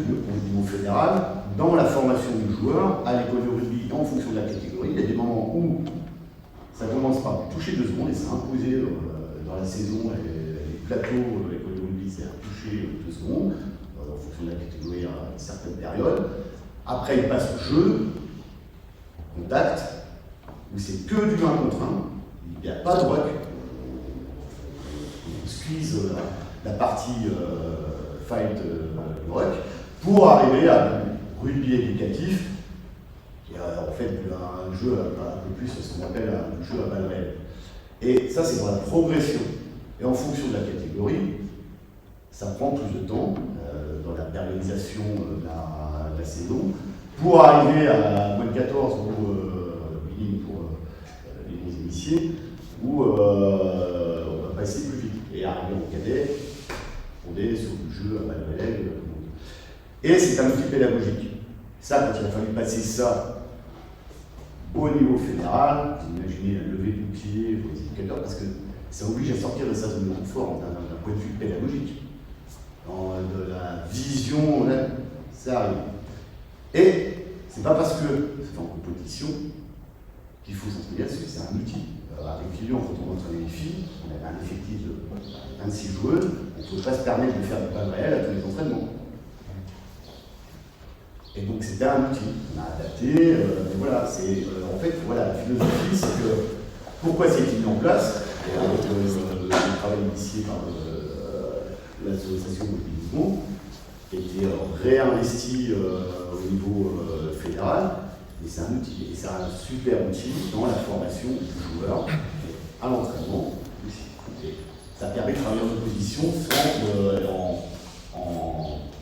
niveau fédéral, dans la formation du joueur, à l'école de rugby, en fonction de la catégorie, il y a des moments où ça commence par toucher 2 secondes, et c'est imposé dans la saison, les plateaux, l'école de rugby, c'est un toucher 2 secondes, en fonction de la catégorie à une certaine période. Après, il passe au jeu, contact, où c'est que du 1 contre 1, il n'y a pas de ruck. On squeeze la partie fight ruck pour arriver à rugby éducatif, qui est en fait un jeu un peu plus ce qu'on appelle un jeu à balles réelles. Et ça, c'est dans la progression. Et en fonction de la catégorie, ça prend plus de temps dans la périodisation de la saison pour arriver à moins de 14 ou pour les initiés, où on va passer plus vite. Et arriver au cadet, fondé sur le jeu à balles réelles. Et c'est un outil pédagogique. Ça, quand il a fallu passer ça au niveau fédéral, vous imaginez la levée de bouclier pour les éducateurs, parce que ça oblige à sortir de sa zone de confort d'un point de vue pédagogique, de la vision, ça arrive. Et c'est pas parce que c'est en compétition qu'il faut s'inscrire dessus, c'est un outil. Avec Lyon, quand on entraînait les filles, on avait un effectif de 26 joueuses, on ne pouvait pas se permettre de faire du balle réel à tous les entraînements. Et donc c'était un outil, on a adapté, voilà, c'est en fait, voilà, la philosophie, c'est que pourquoi c'est mis en place, et avec le travail initié par l'association Mobilismo, qui a été réinvesti au niveau fédéral, mais c'est un outil, et c'est un super outil dans la formation du joueur, à l'entraînement. Ça permet de travailler en opposition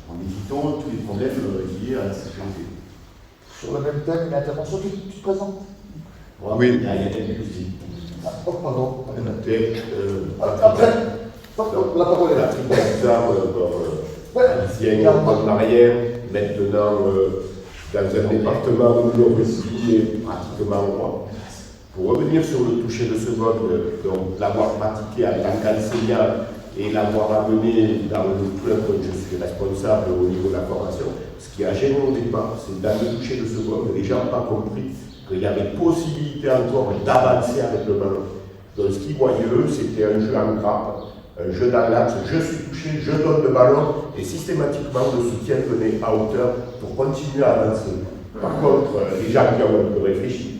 en évitant tous les problèmes liés à la sécurité. Sur le même thème, une intervention, tu te présentes? Oui. Il y a quelques aussi. Oh, pardon. Après, la parole est là. Ancien en arrière, maintenant dans un département où le rugby est pratiquement roi. Pour revenir sur le toucher de seconde, donc l'avoir pratiqué en tant qu'enseignant et l'avoir amené dans le club dont je suis responsable au niveau de la formation, ce qui a gêné au départ, c'est dans le toucher de seconde, les gens n'ont pas compris qu'il y avait possibilité encore d'avancer avec le ballon. Donc ce qu'ils voyaient eux, c'était un jeu en grappe, un jeu dans l'axe, je suis touché, je donne le ballon, et systématiquement le soutien venait à hauteur pour continuer à avancer. Par contre, les gens qui ont un peu réfléchi,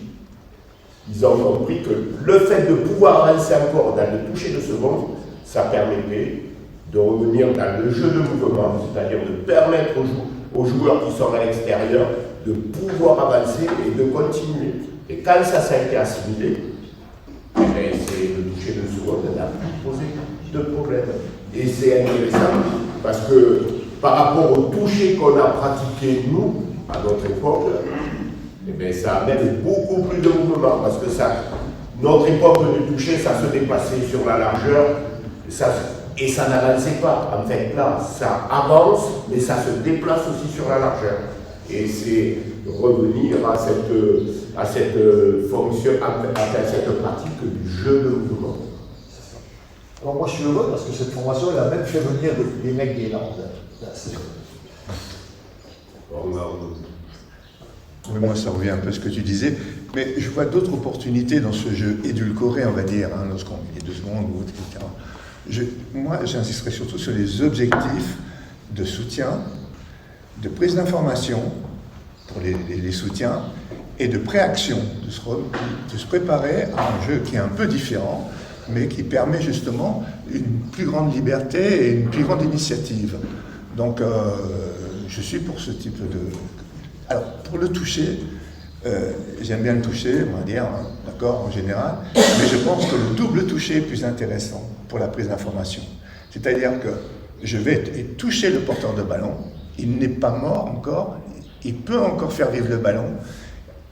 ils ont compris que le fait de pouvoir avancer encore dans le toucher de seconde, ça permettait de revenir dans le jeu de mouvement, c'est-à-dire de permettre aux joueurs qui sont à l'extérieur de pouvoir avancer et de continuer. Et quand ça a été assimilé, c'est le toucher de seconde, on n'a plus posé de problème. Et c'est intéressant parce que par rapport au toucher qu'on a pratiqué nous, à notre époque, eh bien, ça amène beaucoup plus de mouvement parce que notre époque du toucher, ça se dépassait sur la largeur et ça n'avançait pas. En fait, là, ça avance, mais ça se déplace aussi sur la largeur. Et c'est revenir à cette fonction, à cette pratique du jeu de mouvement. Alors moi je suis heureux parce que cette formation elle a même fait venir des mecs des Landes. Oui, moi ça revient un peu à ce que tu disais, mais je vois d'autres opportunités dans ce jeu édulcoré, on va dire, lorsqu'on met les 2 secondes ou autre, etc. Moi j'insisterai surtout sur les objectifs de soutien, de prise d'information pour les soutiens et de préaction, de se préparer à un jeu qui est un peu différent, mais qui permet justement une plus grande liberté et une plus grande initiative. Donc, je suis pour ce type de... Alors, pour le toucher, j'aime bien le toucher, on va dire, d'accord, en général, mais je pense que le double toucher est plus intéressant pour la prise d'information. C'est-à-dire que je vais toucher le porteur de ballon, il n'est pas mort encore, il peut encore faire vivre le ballon,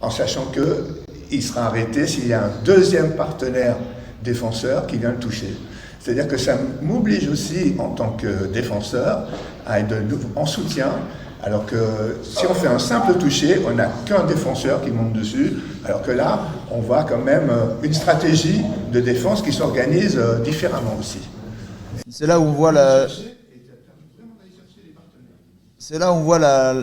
en sachant qu'il sera arrêté s'il y a un deuxième partenaire défenseur qui vient le toucher. C'est-à-dire que ça m'oblige aussi, en tant que défenseur, à être en soutien, alors que si on fait un simple toucher, on n'a qu'un défenseur qui monte dessus, alors que là, on voit quand même une stratégie de défense qui s'organise différemment aussi. C'est là où on voit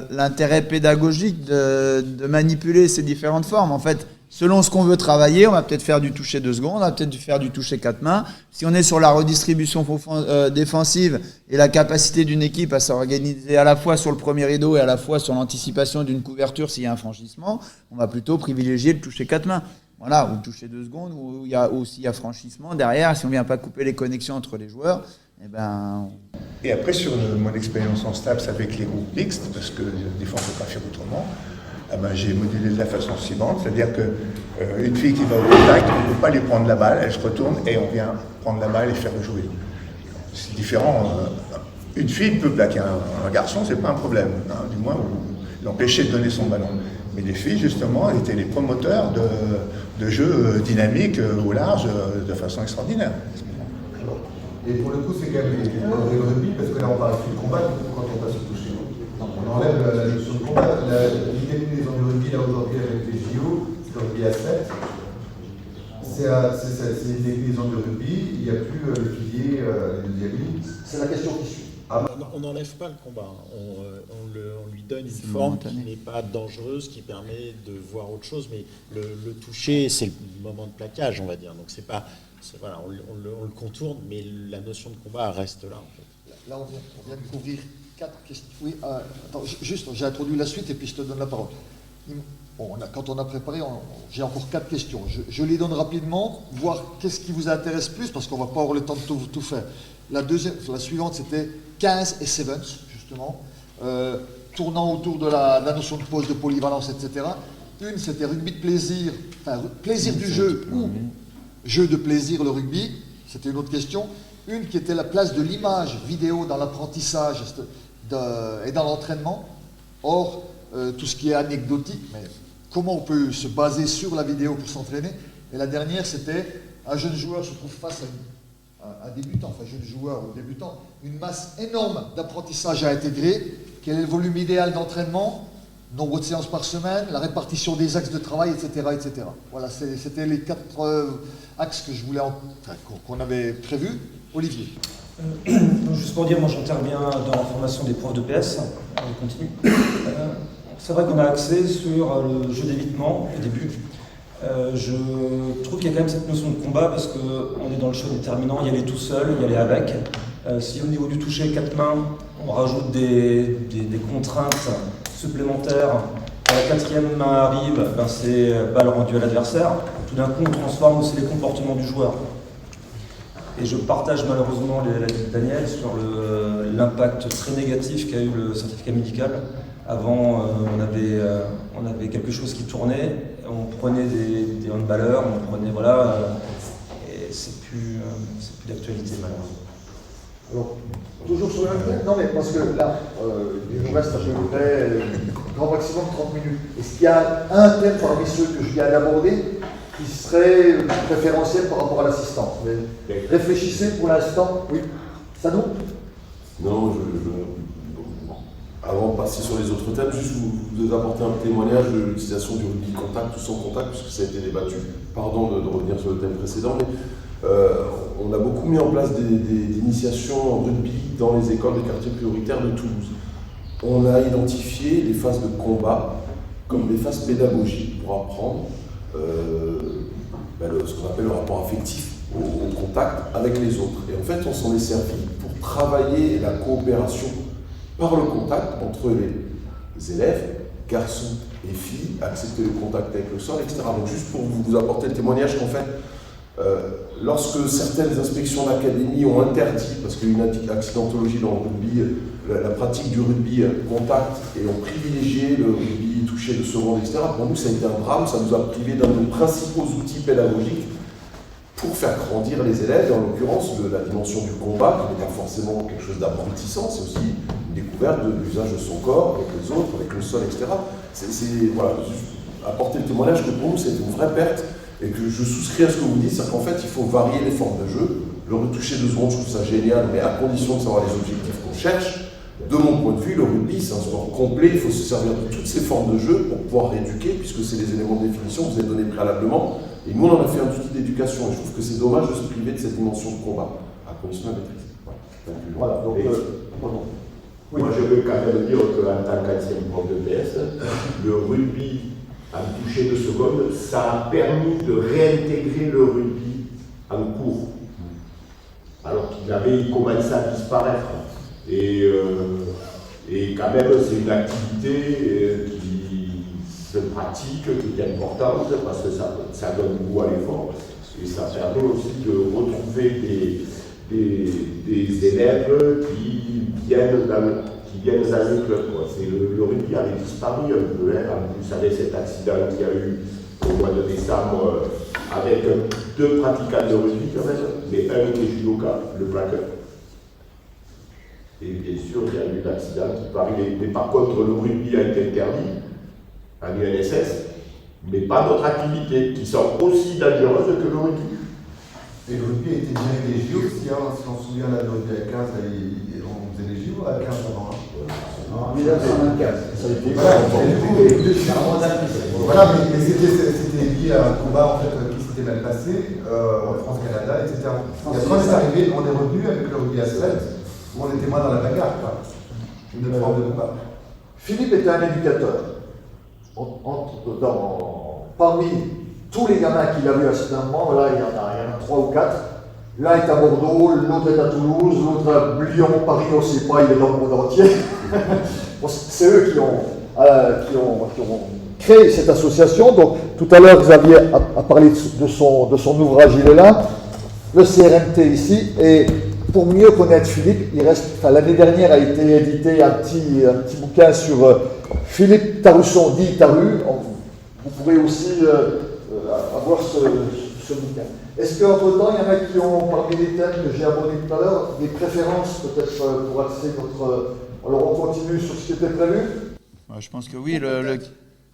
l'intérêt pédagogique de manipuler ces différentes formes. En fait, selon ce qu'on veut travailler, on va peut-être faire du toucher 2 secondes, on va peut-être faire du toucher 4 mains. Si on est sur la redistribution défensive et la capacité d'une équipe à s'organiser à la fois sur le premier rideau et à la fois sur l'anticipation d'une couverture s'il y a un franchissement, on va plutôt privilégier le toucher 4 mains. Voilà, ou le toucher 2 secondes, ou il y a aussi franchissement derrière. Si on ne vient pas couper les connexions entre les joueurs, eh ben... Et après, sur mon expérience en STAPS avec les groupes mixtes, parce que des fois on ne peut pas faire autrement, j'ai modulé de la façon suivante, c'est-à-dire qu'une fille qui va au contact, on ne peut pas lui prendre la balle, elle se retourne et on vient prendre la balle et faire jouer. C'est différent. Une fille peut plaquer un garçon, c'est pas un problème, du moins l'empêcher de donner son ballon. Mais les filles, justement, étaient les promoteurs de jeux dynamiques au large de façon extraordinaire. Et pour le coup, c'est quand même le rugby, parce que là, on parle plus de combat, du coup, quand on passe au toucher. On enlève la notion de combat. L'idée des du rugby, là, aujourd'hui, avec les JO, c'est le rugby à 7. C'est une déclinaison du rugby, il n'y a plus le pilier, les deuxième ligne. C'est la question qui suit. On n'enlève pas le combat, on lui donne une forme qui n'est pas dangereuse, qui permet de voir autre chose, mais le toucher, c'est le moment de plaquage, on va dire. Donc voilà, on le contourne, mais la notion de combat reste là, en fait. Là, on vient de couvrir 4 questions. Oui, attends, juste, j'ai introduit la suite et puis je te donne la parole. Bon, quand on a préparé, j'ai encore 4 questions. Je les donne rapidement, voir qu'est-ce qui vous intéresse plus, parce qu'on ne va pas avoir le temps de tout faire. La suivante, c'était 15 et Sevens, justement, tournant autour de la notion de pause, de polyvalence, etc. Une, c'était rugby de plaisir, enfin, plaisir du jeu ou jeu de plaisir, le rugby. C'était une autre question. Une qui était la place de l'image vidéo dans l'apprentissage et dans l'entraînement. Or, tout ce qui est anecdotique, mais comment on peut se baser sur la vidéo pour s'entraîner. Et la dernière, c'était un jeune joueur se trouve face à un débutant, enfin jeune joueur ou débutant, une masse énorme d'apprentissage à intégrer. Quel est le volume idéal d'entraînement, nombre de séances par semaine, la répartition des axes de travail, etc. etc. Voilà, c'était les 4 axes que je voulais qu'on avait prévus. Olivier. Juste pour dire, moi j'interviens dans la formation des profs de PS. On continue. C'est vrai qu'on a axé sur le jeu d'évitement au début. Je trouve qu'il y a quand même cette notion de combat parce qu'on est dans le choix déterminant, y aller tout seul, y aller avec. Si au niveau du toucher 4 mains, on rajoute des contraintes supplémentaires, quand la 4e main arrive, c'est balle rendue à l'adversaire. Tout d'un coup, on transforme aussi les comportements du joueur. Et je partage malheureusement l'avis de Daniel sur l'impact très négatif qu'a eu le certificat médical. Avant, on avait quelque chose qui tournait, on prenait des handballeurs, on prenait, voilà, et c'est plus d'actualité malheureusement. Alors, toujours sur le même thème. Non, mais parce que là, il nous reste à peu près grand maximum 30 minutes. Est-ce qu'il y a un thème parmi ceux que je viens d'aborder qui serait préférentiel par rapport à l'assistance? Réfléchissez pour l'instant. Oui. Sano? Non, avant de passer sur les autres thèmes, juste vous apporter un témoignage de l'utilisation du rugby contact ou sans contact, puisque ça a été débattu. Pardon de revenir sur le thème précédent, mais on a beaucoup mis en place des initiations en rugby dans les écoles des quartiers prioritaires de Toulouse. On a identifié les phases de combat comme des phases pédagogiques pour apprendre ce qu'on appelle le rapport affectif au contact avec les autres. Et en fait, on s'en est servi pour travailler la coopération par le contact entre les élèves, garçons et filles, accepter le contact avec le sol, etc. Donc juste pour vous apporter le témoignage qu'en fait, lorsque certaines inspections d'académie ont interdit, parce qu'il y a une accidentologie dans le rugby, la pratique du rugby contact, et ont privilégié le rugby touché de seconde, etc., pour nous ça a été un drame, ça nous a privé d'un de nos principaux outils pédagogiques pour faire grandir les élèves, et en l'occurrence la dimension du combat, qui n'est pas forcément quelque chose d'abrutissant, c'est aussi une découverte de l'usage de son corps avec les autres, avec le sol, etc. Voilà, apporter le témoignage que pour nous c'est une vraie perte, et que je souscris à ce que vous dites, c'est qu'en fait il faut varier les formes de jeu. Le retoucher 2 secondes, je trouve ça génial, mais à condition de savoir les objectifs qu'on cherche. De mon point de vue, le rugby c'est un sport complet, il faut se servir de toutes ces formes de jeu pour pouvoir rééduquer, puisque c'est les éléments de définition que vous avez donnés préalablement. Et nous on en a fait un outil d'éducation, et je trouve que c'est dommage de se priver de cette dimension de combat, à condition de la maîtrise. Voilà, donc pardon. Oui. Moi je veux quand même dire qu'en tant qu'ancien prof de PS, le rugby en toucher 2 secondes, ça a permis de réintégrer le rugby en cours, alors qu'il avait commencé à disparaître. Et quand même, c'est une activité qui se pratique, qui est importante, parce que ça donne goût à l'effort. Et ça permet aussi de retrouver des élèves qui viennent dans le club. Le rugby avait disparu un peu, en plus avec cet accident qu'il y a eu au mois de décembre, avec 2 pratiquants de rugby quand même, mais un qui est judoka, le plaqueur. Et bien sûr, il y a eu l'accident qui paraît, mais par contre, le rugby a été interdit en UNSS, mais pas d'autres activités qui sont aussi dangereuses que le rugby. Et le rugby a été dirigé des JO aussi, hein, si on se souvient là, le rugby à 15, là, on faisait les JO à 15 avant. En 1924, ça a été voilà, mais c'était lié à un combat en fait, qui s'était mal passé, France-Canada, etc. Et après, on est arrivé, on est revenu avec le rugby à 7, où on était moins dans la bagarre, quoi. Une forme de combat. Philippe était un éducateur. Parmi tous les gamins qu'il a vus à ce moment, là, il y en a 3 ou 4. L'un est à Bordeaux, l'autre est à Toulouse, l'autre à Lyon, Paris, on ne sait pas, il est dans le monde entier. Bon, c'est eux qui ont créé cette association. Donc, tout à l'heure, Xavier a parlé de son ouvrage, il est là. Le CRMT ici. Et pour mieux connaître Philippe, l'année dernière a été édité un petit bouquin sur Philippe Tarusson, dit Taru. Vous pourrez aussi avoir ce bouquin. Est-ce qu'entre-temps, il y en a qui ont, parmi les thèmes que j'ai abordés tout à l'heure, des préférences peut-être pour axer notre... Alors on continue sur ce qui était prévu? Je pense que oui.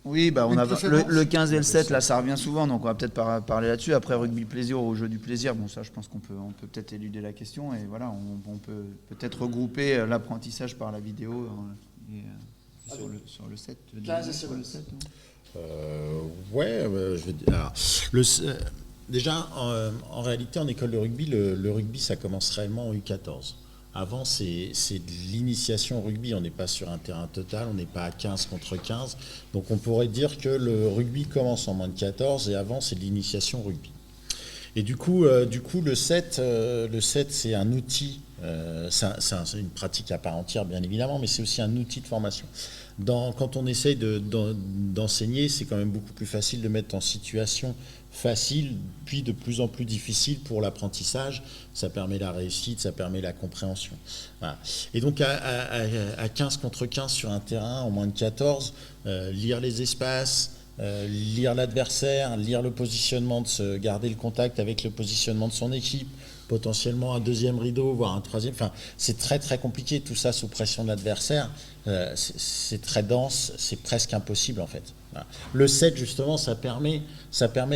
Oui, bah on a le 15 et le 7, là, ça revient souvent, donc on va peut-être parler là-dessus. Après, rugby plaisir au jeu du plaisir, bon, ça, je pense qu'on peut peut-être éluder la question, et voilà, on peut peut-être regrouper l'apprentissage par la vidéo sur le 7. 15 et sur le 7. Je veux dire. Déjà, en réalité, en école de rugby, le rugby, ça commence réellement en U14. Avant, c'est de l'initiation au rugby. On n'est pas sur un terrain total, on n'est pas à 15 contre 15. Donc on pourrait dire que le rugby commence en moins de 14 et avant, c'est de l'initiation au rugby. Et du coup le 7, c'est un outil, c'est une pratique à part entière, bien évidemment, mais c'est aussi un outil de formation. Quand on essaye d'enseigner, c'est quand même beaucoup plus facile de mettre en situation facile, puis de plus en plus difficile pour l'apprentissage. Ça permet la réussite, ça permet la compréhension. Voilà. Et donc à 15 contre 15 sur un terrain, en moins de 14, lire les espaces, lire l'adversaire, lire le positionnement, garder le contact avec le positionnement de son équipe, potentiellement un deuxième rideau, voire un troisième. Enfin, c'est très très compliqué, tout ça sous pression de l'adversaire. C'est très dense, c'est presque impossible en fait. Voilà. Le 7 justement, ça permet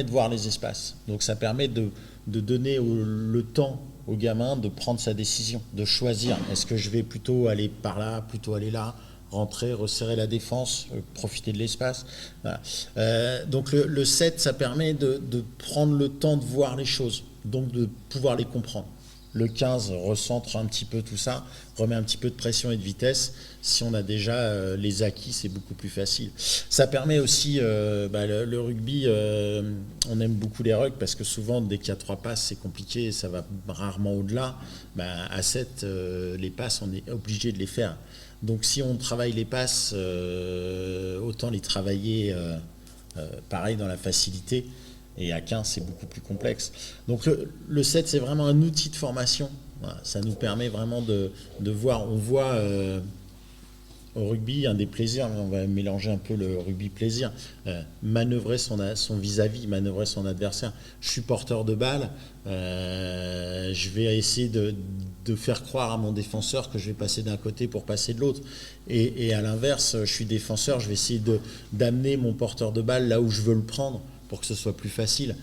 de voir les espaces. Donc ça permet de donner le temps au gamin de prendre sa décision, de choisir. Est-ce que je vais plutôt aller par là, plutôt aller là, rentrer, resserrer la défense, profiter de l'espace. Voilà. Donc le 7, ça permet de prendre le temps de voir les choses, donc de pouvoir les comprendre. Le 15 recentre un petit peu tout ça, remet un petit peu de pression et de vitesse. Si on a déjà les acquis, c'est beaucoup plus facile. Ça permet aussi, le rugby, on aime beaucoup les rugs parce que souvent, dès qu'il y a 3 passes, c'est compliqué et ça va rarement au-delà. À 7, les passes, on est obligé de les faire. Donc si on travaille les passes, autant les travailler pareil dans la facilité. Et à 15, c'est beaucoup plus complexe. Donc le 7, c'est vraiment un outil de formation. Voilà, ça nous permet vraiment de voir. On voit au rugby un des plaisirs, on va mélanger un peu le rugby plaisir, manœuvrer son vis-à-vis, manœuvrer son adversaire. Je suis porteur de balle, je vais essayer de faire croire à mon défenseur que je vais passer d'un côté pour passer de l'autre. Et à l'inverse, je suis défenseur, je vais essayer d'amener mon porteur de balle là où je veux le prendre, pour que ce soit plus facile.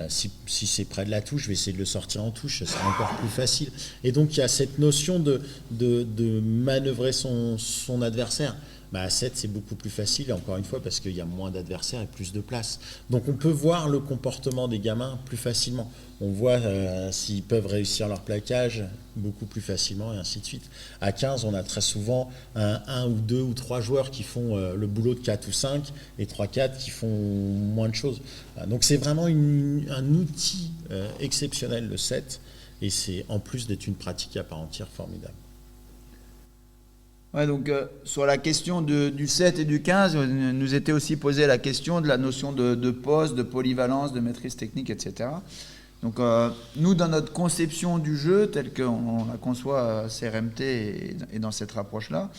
Si c'est près de la touche, je vais essayer de le sortir en touche, ça sera encore plus facile. Et donc il y a cette notion de manœuvrer son adversaire. À 7, c'est beaucoup plus facile, encore une fois, parce qu'il y a moins d'adversaires et plus de place. Donc on peut voir le comportement des gamins plus facilement. On voit s'ils peuvent réussir leur plaquage beaucoup plus facilement et ainsi de suite. À 15, on a très souvent un ou 2 ou 3 joueurs qui font le boulot de 4 ou 5 et 3-4 qui font moins de choses. Donc c'est vraiment un outil exceptionnel, le 7, et c'est en plus d'être une pratique à part entière formidable. Ouais, donc sur la question du 7 et du 15, nous était aussi posée la question de la notion de poste, de polyvalence, de maîtrise technique, etc. Donc nous, dans notre conception du jeu, telle qu'on la conçoit à CRMT et dans cette approche-là,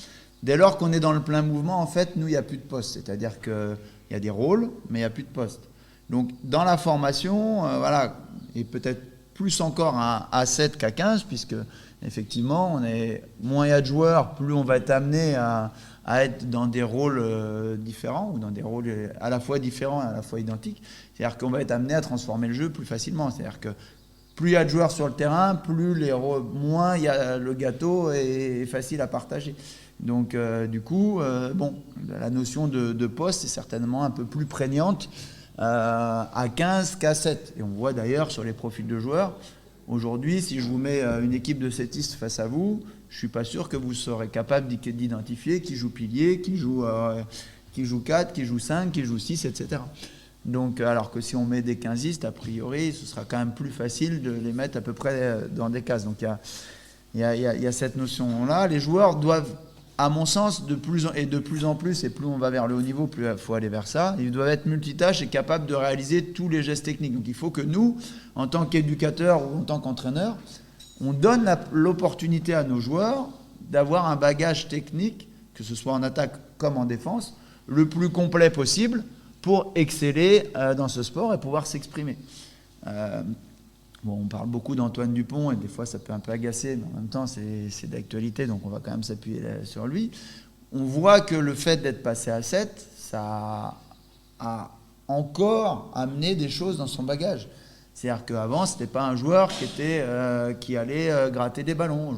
dès lors qu'on est dans le plein mouvement, en fait, nous, il n'y a plus de poste. C'est-à-dire qu'il y a des rôles, mais il n'y a plus de poste. Donc dans la formation, et peut-être plus encore à 7 qu'à 15, puisque effectivement, moins il y a de joueurs, plus on va être amené à être dans des rôles différents, ou dans des rôles à la fois différents et à la fois identiques. C'est-à-dire qu'on va être amené à transformer le jeu plus facilement. C'est-à-dire que plus il y a de joueurs sur le terrain, plus moins il y a, le gâteau est facile à partager. Donc du coup, la notion de poste est certainement un peu plus prégnante à 15 qu'à 7. Et on voit d'ailleurs sur les profils de joueurs, aujourd'hui, si je vous mets une équipe de settistes face à vous, je ne suis pas sûr que vous serez capable d'identifier qui joue pilier, qui joue 4, qui joue 5, qui joue 6, etc. Donc, alors que si on met des 15istes, a priori, ce sera quand même plus facile de les mettre à peu près dans des cases. Donc il y a cette notion-là. Les joueurs doivent, à mon sens, de plus en plus, et plus on va vers le haut niveau, plus il faut aller vers ça, ils doivent être multitâches et capables de réaliser tous les gestes techniques. Donc il faut que nous, en tant qu'éducateurs ou en tant qu'entraîneurs, on donne l'opportunité à nos joueurs d'avoir un bagage technique, que ce soit en attaque comme en défense, le plus complet possible pour exceller dans ce sport et pouvoir s'exprimer. On parle beaucoup d'Antoine Dupont et des fois ça peut un peu agacer, mais en même temps c'est d'actualité, donc on va quand même s'appuyer sur lui. On voit que le fait d'être passé à 7, ça a encore amené des choses dans son bagage. C'est-à-dire qu'avant, ce n'était pas un joueur qui allait gratter des ballons.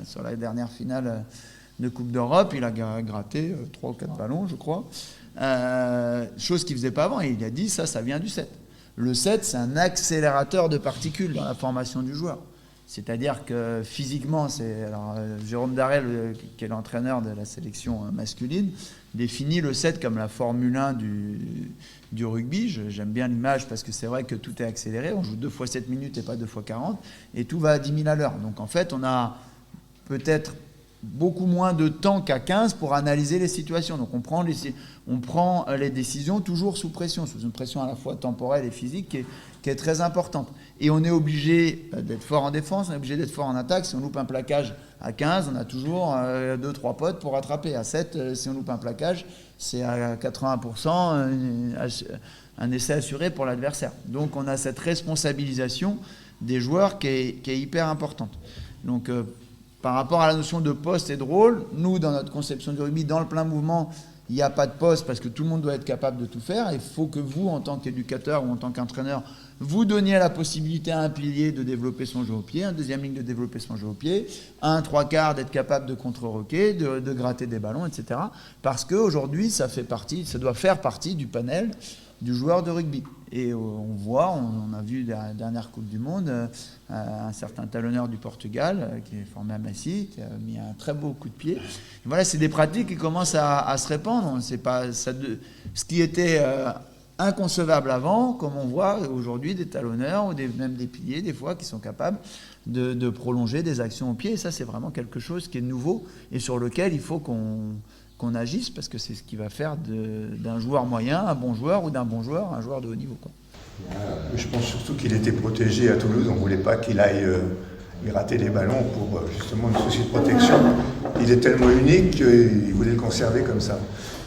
Sur la dernière finale de Coupe d'Europe, il a gratté 3 ou 4 ballons, je crois. Chose qu'il ne faisait pas avant. Et il a dit, ça vient du 7. Le 7, c'est un accélérateur de particules dans la formation du joueur. C'est-à-dire que physiquement, Jérôme Darel, qui est l'entraîneur de la sélection masculine, définit le 7 comme la Formule 1 du rugby. J'aime bien l'image parce que c'est vrai que tout est accéléré. On joue 2 fois 7 minutes et pas 2 fois 40. Et tout va à 10 000 à l'heure. Donc en fait, on a peut-être beaucoup moins de temps qu'à 15 pour analyser les situations. Donc on prend les décisions toujours sous pression, sous une pression à la fois temporelle et physique qui est très importante. Et on est obligé d'être fort en défense, on est obligé d'être fort en attaque. Si on loupe un plaquage à 15, on a toujours 2-3 potes pour rattraper. À 7, si on loupe un plaquage, c'est à 80% un essai assuré pour l'adversaire. Donc on a cette responsabilisation des joueurs qui est hyper importante. Donc par rapport à la notion de poste et de rôle, nous, dans notre conception du rugby, dans le plein mouvement, il n'y a pas de poste parce que tout le monde doit être capable de tout faire. Il faut que vous, en tant qu'éducateur ou en tant qu'entraîneur, vous donniez la possibilité à un pilier de développer son jeu au pied, un deuxième ligne de développer son jeu au pied, un 3/4 d'être capable de contre-roquer, de gratter des ballons, etc. Parce qu'aujourd'hui, ça doit faire partie du panel du joueur de rugby. Et on voit, on a vu la dernière Coupe du Monde, un certain talonneur du Portugal qui est formé à Massy, qui a mis un très beau coup de pied. Et voilà, c'est des pratiques qui commencent à se répandre. C'est pas ce qui était inconcevable avant, comme on voit aujourd'hui des talonneurs ou même des piliers des fois qui sont capables de prolonger des actions au pied. Et ça, c'est vraiment quelque chose qui est nouveau et sur lequel il faut qu'on agisse parce que c'est ce qui va faire d'un joueur moyen un bon joueur ou d'un bon joueur un joueur de haut niveau, quoi. Je pense surtout qu'il était protégé à Toulouse. On ne voulait pas qu'il aille gratter les ballons pour justement une souci de protection. Il est tellement unique qu'ils voulaient le conserver comme ça.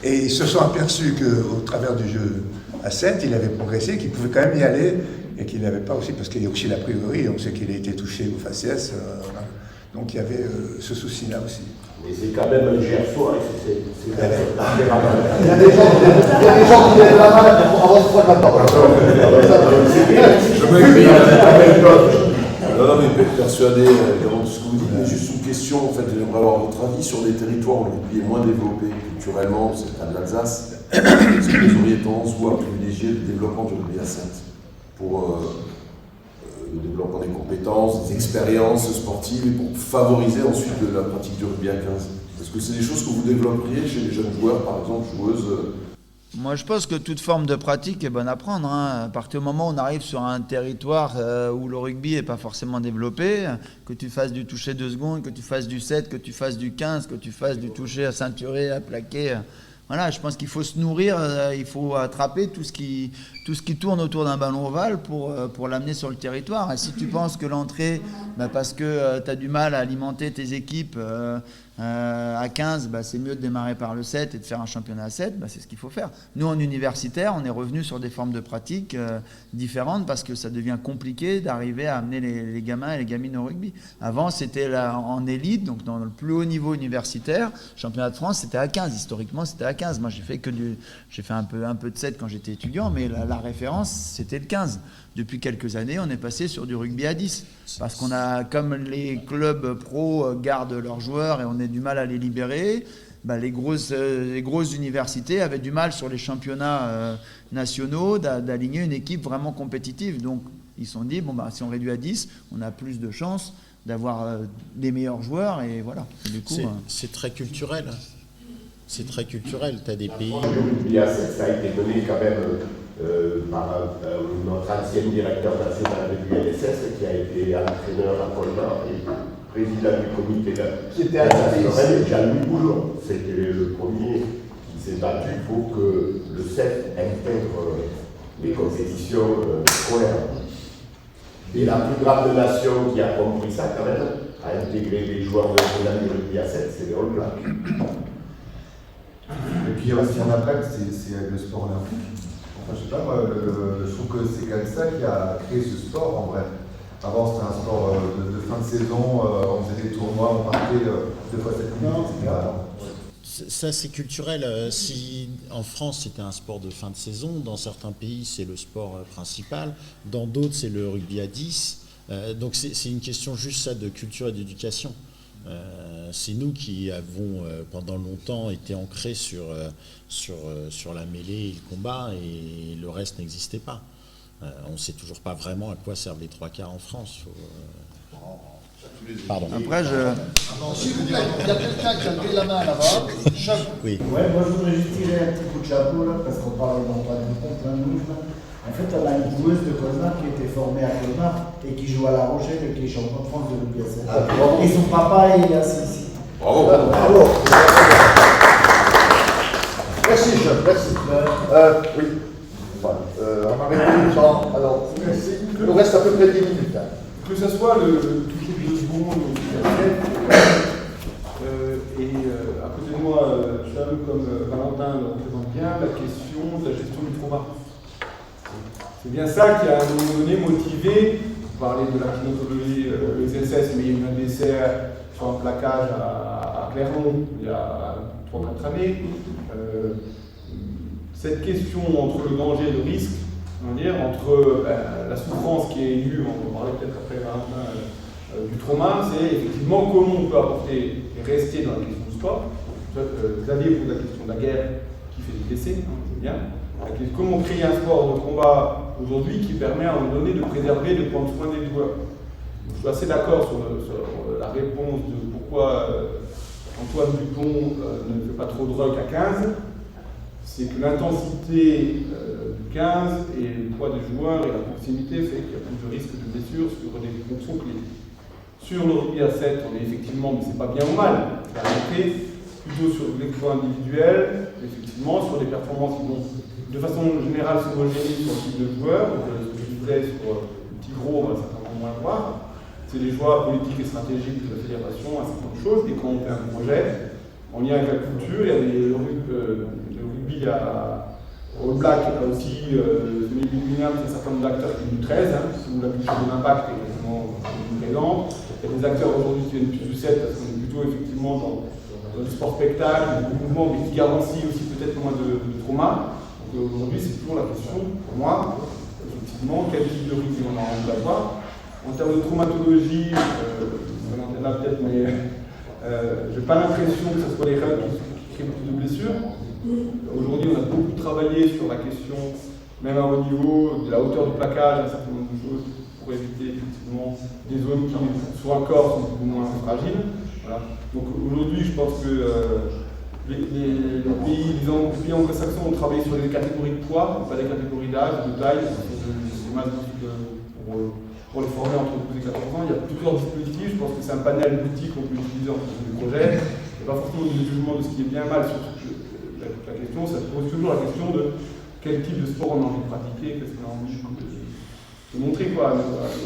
Et ils se sont aperçus qu'au travers du jeu à 7, il avait progressé, qu'il pouvait quand même y aller et qu'il n'avait pas aussi, parce qu'il y a aussi l'a priori, on sait qu'il a été touché au faciès. Voilà. Donc il y avait ce souci-là aussi. Mais c'est quand même un gerceau, hein, c'est il y a des gens qui viennent là-bas avant de prendre la parole. Non, mais persuadé évidemment de ce que vous dites, mais juste une question, en fait, j'aimerais avoir votre avis sur des territoires où le rugby est moins développé culturellement, c'est le cas de l'Alsace. Est-ce que vous auriez tendance, vous, à privilégier le développement du rugby à 7 pour le développement des compétences, des expériences sportives et pour favoriser ensuite la pratique du rugby à 15? Est-ce que c'est des choses que vous développeriez chez les jeunes joueurs, par exemple, joueuses? Moi, je pense que toute forme de pratique est bonne à prendre. À partir du moment où on arrive sur un territoire où le rugby n'est pas forcément développé, que tu fasses du toucher 2 secondes, que tu fasses du 7, que tu fasses du 15, que tu fasses du toucher à ceinturer, à plaquer. Voilà, je pense qu'il faut se nourrir, il faut attraper tout ce qui tourne autour d'un ballon ovale pour l'amener sur le territoire. Et si tu penses que l'entrée, parce que tu as du mal à alimenter tes équipes à 15, c'est mieux de démarrer par le 7 et de faire un championnat à 7, c'est ce qu'il faut faire. Nous, en universitaire, on est revenu sur des formes de pratique différentes parce que ça devient compliqué d'arriver à amener les gamins et les gamines au rugby. Avant, c'était en élite, donc dans le plus haut niveau universitaire. Championnat de France, c'était à 15. Historiquement, c'était à 15. Moi, j'ai fait un peu de 7 quand j'étais étudiant, mais la référence, c'était le 15. Depuis quelques années, on est passé sur du rugby à 10. Parce qu'on a, comme les clubs pro gardent leurs joueurs et on a du mal à les libérer, les grosses universités avaient du mal sur les championnats nationaux d'aligner une équipe vraiment compétitive. Donc, ils se sont dit, si on réduit à 10, on a plus de chances d'avoir les meilleurs joueurs. Et voilà. Et du coup, c'est très culturel. C'est très culturel. Tu as des pays... Ça a été donné quand même... par notre ancien directeur national de l'UNSS qui a été entraîneur à Colmar et président du comité de Jean-Louis Boulon. C'était le premier qui s'est battu pour que le CEF intègre les compétitions scolaires. Et la plus grande nation qui a compris ça quand même, a intégré les joueurs de du rugby à 7, c'est les All Blacks. Et puis il y a aussi un impact, c'est le sport olympique. Enfin, je sais pas, moi, je trouve que c'est quand même ça qui a créé ce sport en vrai. Avant, c'était un sport de fin de saison, on faisait des tournois, on partait 2 fois 7 minutes, etc. Ça, c'est culturel. Si en France, c'était un sport de fin de saison, dans certains pays, c'est le sport principal, dans d'autres, c'est le rugby à 10. Donc, c'est une question juste ça de culture et d'éducation. C'est nous qui avons pendant longtemps été ancrés sur la mêlée et le combat et le reste n'existait pas. On ne sait toujours pas vraiment à quoi servent les 3/4 en France. Pardon. Après, S'il vous plaît, il y a quelqu'un qui a levé la main là-bas. Oui. Ouais, moi je voudrais juste tirer un petit coup de chapeau là, parce qu'on parle d'Antoine Dupont, plein de mouvements. En fait, on a une joueuse de Colmar qui était formée à Colmar et qui joue à La Rochelle et qui est champion de France de rugby à 7. Et son papa est assis ici. Bravo. Bravo. Merci, chef, merci. Oui. Voilà. On a répondu le temps. Alors, il nous reste à peu près 10 minutes. Que ce soit le toucher de secondes ou et à côté de moi, je savais comme Valentin le représente bien, la question de la gestion du trauma. C'est bien ça qui a à un moment donné motivé, vous parlez de la kinotologie, le SSS, mais il y a eu un décès sur un plaquage à Clermont il y a 3-4 années. Cette question entre le danger et le risque, on va dire, entre la souffrance qui est élue, on va parler peut-être après du trauma, c'est effectivement comment on peut apporter et rester dans la question du sport. Xavier pose la question de la guerre qui fait des blessés, c'est bien. Comment créer un sport de combat aujourd'hui qui permet à un moment donné de préserver, de prendre soin des joueurs. Donc, je suis assez d'accord sur la réponse de pourquoi Antoine Dupont ne fait pas trop de rock à 15. C'est que l'intensité du 15 et le poids des joueurs et la proximité fait qu'il y a plus de risques de blessures sur des fonctions clés. Sur le rugby à 7, on est effectivement, mais c'est pas bien ou mal, la réalité, plutôt sur l'exploit individuel, effectivement, sur des performances qui vont de façon générale s'homogénéiser sur le type de joueur. Donc, ce que je disais sur le petit gros, on va certainement moins le voir. C'est les choix politiques et stratégiques de la fédération, un certain nombre de choses. Et quand on fait un projet, en lien avec la culture, il y a le rugby au Black, il y a aussi semi-Birmingham, c'est un certain nombre d'acteurs qui sont du 13, où la culture de l'impact est quasiment présente. Il y a des acteurs aujourd'hui qui viennent plus du 7, parce qu'on est plutôt effectivement dans le sport spectacle, du mouvement, mais qui garantit aussi peut-être moins de trauma. Donc aujourd'hui, c'est toujours la question, pour moi, effectivement, quel type de rugby on a envie d'avoir. En termes de traumatologie, on en a peut-être, mais je n'ai pas l'impression que ce soit les règles qui créent plus de blessures. Aujourd'hui, on a beaucoup travaillé sur la question, même à haut niveau, de la hauteur du plaquage, un certain nombre de choses pour éviter effectivement des zones qui, sur un corps, sont beaucoup moins fragiles. Voilà. Donc aujourd'hui, je pense que les pays anglo-saxons ont travaillé sur les catégories de poids, pas des catégories d'âge, de taille, des masses pour les former entre 12 et 14 ans. Il y a plusieurs dispositifs, je pense que c'est un panel d'outils qu'on peut utiliser en fonction du projet. Il n'y a pas forcément de jugement de ce qui est bien mal, surtout que la question, ça se pose toujours la question de quel type de sport on a envie de pratiquer, qu'est-ce qu'on a envie de montrer quoi, à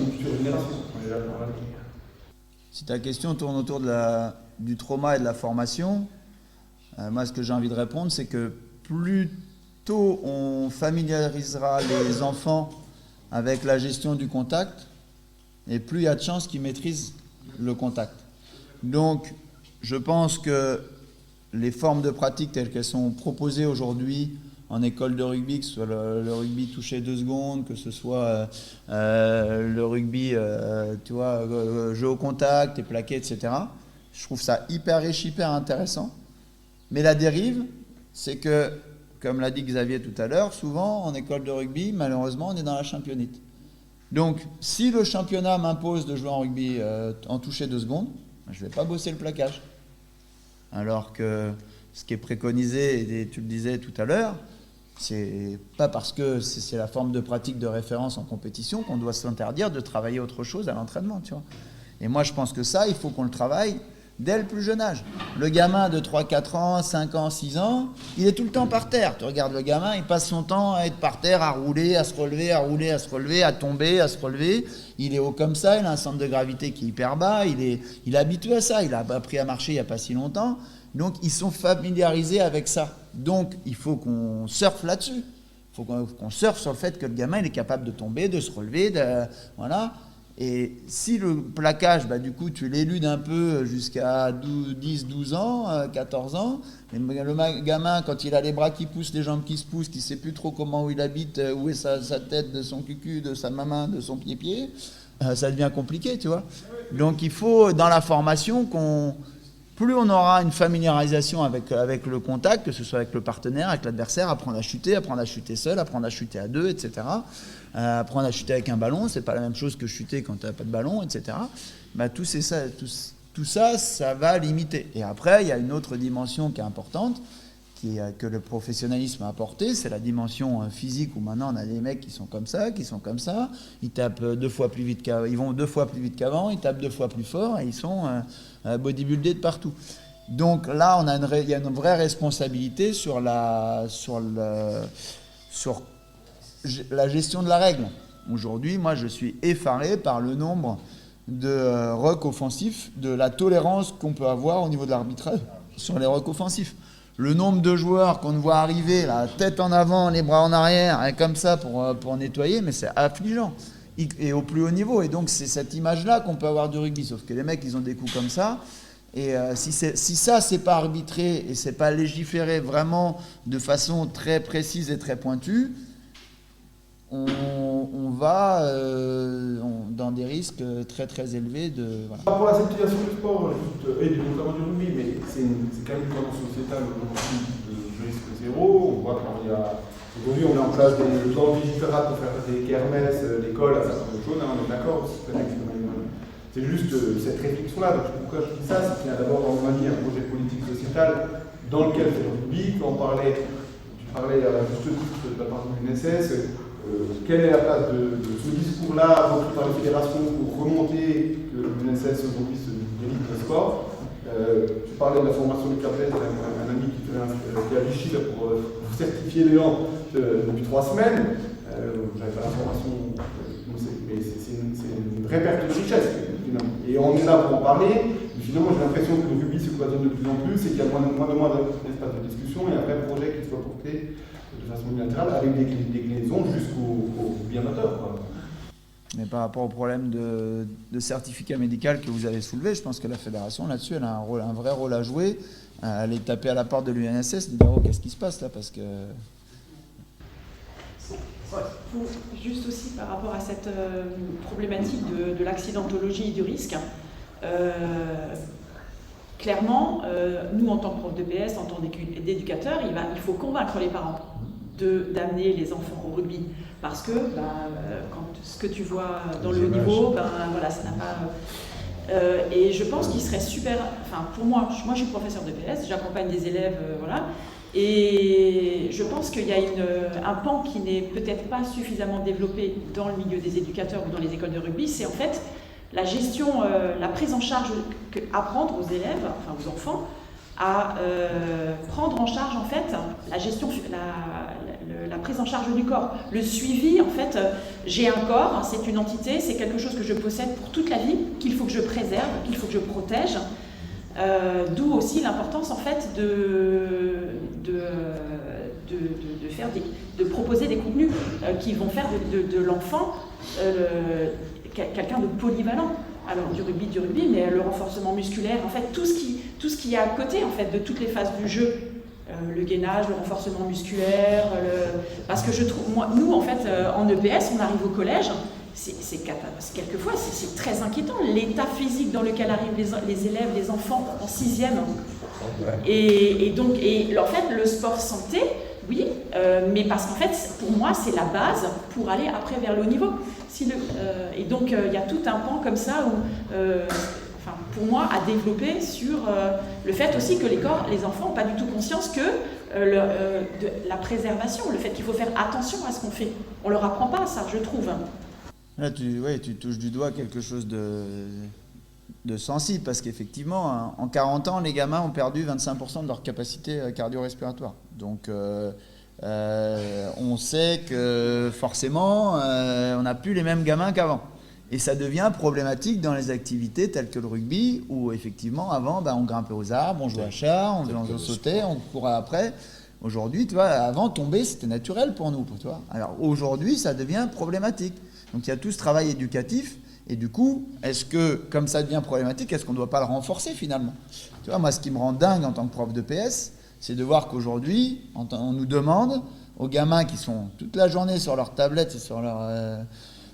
une future génération. Si ta question tourne autour de la du trauma et de la formation, moi ce que j'ai envie de répondre, c'est que plus tôt on familiarisera les enfants avec la gestion du contact, et plus il y a de chances qu'ils maîtrisent le contact. Donc, je pense que les formes de pratique telles qu'elles sont proposées aujourd'hui en école de rugby, que ce soit le rugby touché 2 secondes, que ce soit le rugby, tu vois, jeu au contact et plaqué, etc. Je trouve ça hyper riche, hyper intéressant. Mais la dérive, c'est que, comme l'a dit Xavier tout à l'heure, souvent en école de rugby, malheureusement, on est dans la championnite. Donc, si le championnat m'impose de jouer en rugby en touché 2 secondes, je ne vais pas bosser le plaquage. Alors que ce qui est préconisé, et tu le disais tout à l'heure, c'est pas parce que c'est la forme de pratique de référence en compétition qu'on doit s'interdire de travailler autre chose à l'entraînement, tu vois. Et moi, je pense que ça, il faut qu'on le travaille dès le plus jeune âge. Le gamin de 3, 4 ans, 5 ans, 6 ans, il est tout le temps par terre. Tu regardes le gamin, il passe son temps à être par terre, à rouler, à se relever, à rouler, à se relever, à tomber, à se relever. Il est haut comme ça, il a un centre de gravité qui est hyper bas, il est habitué à ça, il a appris à marcher il n'y a pas si longtemps. Donc, ils sont familiarisés avec ça. Donc, il faut qu'on surfe là-dessus. Il faut qu'on surfe sur le fait que le gamin, il est capable de tomber, de se relever, voilà. Et si le plaquage, du coup, tu l'éludes un peu jusqu'à 10, 12 ans, 14 ans, le gamin, quand il a les bras qui poussent, les jambes qui se poussent, qui ne sait plus trop où il habite, où est sa tête, de son cucu, de sa main, de son pied, ça devient compliqué, tu vois. Donc, il faut, dans la formation, plus on aura une familiarisation avec le contact, que ce soit avec le partenaire, avec l'adversaire, apprendre à chuter seul, apprendre à chuter à 2, etc. Apprendre à chuter avec un ballon, c'est pas la même chose que chuter quand tu n'as pas de ballon, etc. Tout ça, ça va limiter. Et après, il y a une autre dimension qui est importante, que le professionnalisme a apporté, c'est la dimension physique, où maintenant on a des mecs qui sont comme ça, ils tapent 2 fois plus vite qu'avant, ils vont 2 fois plus vite qu'avant, ils tapent 2 fois plus fort, et ils sont bodybuildés de partout. Donc là, il y a une vraie responsabilité sur la gestion de la règle. Aujourd'hui, moi, je suis effaré par le nombre de rucks offensifs, de la tolérance qu'on peut avoir au niveau de l'arbitrage sur les rucks offensifs. Le nombre de joueurs qu'on voit arriver, la tête en avant, les bras en arrière, et comme ça pour nettoyer, mais c'est affligeant. Et au plus haut niveau. Et donc, c'est cette image-là qu'on peut avoir du rugby. Sauf que les mecs, ils ont des coups comme ça. Et si ça, c'est pas arbitré et c'est pas légiféré vraiment de façon très précise et très pointue, on va dans des risques très très élevés de... Voilà. Pour la sécurisation du sport, et notamment du rugby, mais c'est quand même une tendance sociétale de risque zéro. On voit aujourd'hui on met en place des plans vigipérates pour faire des kermesses, l'école, un certain nombre de choses, on est d'accord, c'est juste cette réflexion-là. Donc pourquoi je dis ça, c'est qu'il y a d'abord dans ma vie un projet politique sociétal dans lequel c'est le rugby. Quand tu parlais à juste titre de la part de l'UNSS, quelle est la place de ce discours-là repris par les fédérations pour remonter que l'UNSS aujourd'hui se délivre le sport? Tu parlais de la formation des capitaines, un ami qui a Vichy pour certifier les gens depuis 3 semaines. J'avais fait la formation, mais c'est une vraie perte de richesse. Et on est là pour en parler. Mais finalement, j'ai l'impression que le rugby se cloisonne de plus en plus et qu'il y a moins d'espace de discussion et un vrai projet qui soit porté de façon unilatérale avec des déclinaisons jusqu'au bien amateur. Mais par rapport au problème de certificat médical que vous avez soulevé, je pense que la fédération là-dessus, elle a un vrai rôle à jouer. Aller taper à la porte de l'UNSS, de dire oh, qu'est-ce qui se passe là, parce que... Juste aussi par rapport à cette problématique de l'accidentologie et du risque, clairement, nous en tant que prof de PS, en tant qu'éducateur, il faut convaincre les parents d'amener les enfants au rugby. Parce que quand ce que tu vois dans le haut niveau, voilà, ça n'a pas... et je pense qu'il serait super... Enfin, pour moi je suis professeur de PS, j'accompagne des élèves, voilà. Et je pense qu'il y a un pan qui n'est peut-être pas suffisamment développé dans le milieu des éducateurs ou dans les écoles de rugby, c'est en fait la gestion, la prise en charge, apprendre aux élèves, enfin aux enfants, à prendre en charge en fait la gestion, la prise en charge du corps, le suivi en fait. J'ai un corps, hein, c'est une entité, c'est quelque chose que je possède pour toute la vie, qu'il faut que je préserve, qu'il faut que je protège. D'où aussi l'importance en fait de proposer des contenus qui vont faire de l'enfant quelqu'un de polyvalent. Alors du rugby, mais le renforcement musculaire, en fait tout ce qui est à côté en fait de toutes les phases du jeu, le gainage, le renforcement musculaire, parce que je trouve, nous en fait en EPS, on arrive au collège. Quelquefois, c'est très inquiétant, l'état physique dans lequel arrivent les élèves, les enfants en 6e. Et donc, en fait, le sport santé, oui, mais parce qu'en fait, pour moi, c'est la base pour aller après vers le haut niveau. Et donc, il y a tout un pan comme ça où, pour moi, à développer sur le fait aussi que les enfants n'ont pas du tout conscience que de la préservation, le fait qu'il faut faire attention à ce qu'on fait. On ne leur apprend pas ça, je trouve. Là, tu touches du doigt quelque chose de sensible, parce qu'effectivement, hein, en 40 ans, les gamins ont perdu 25% de leur capacité cardio-respiratoire. Donc, on sait que forcément, on n'a plus les mêmes gamins qu'avant. Et ça devient problématique dans les activités telles que le rugby, où effectivement, avant, on grimpait aux arbres, on jouait à chat, on sautait, on courait après. Aujourd'hui, tu vois, avant, tomber, c'était naturel pour nous, tu vois. Alors aujourd'hui, ça devient problématique. Donc il y a tout ce travail éducatif, et du coup, est-ce que, comme ça devient problématique, est-ce qu'on ne doit pas le renforcer finalement? Tu vois, moi, ce qui me rend dingue en tant que prof de PS, c'est de voir qu'aujourd'hui, on nous demande aux gamins qui sont toute la journée sur leur tablette et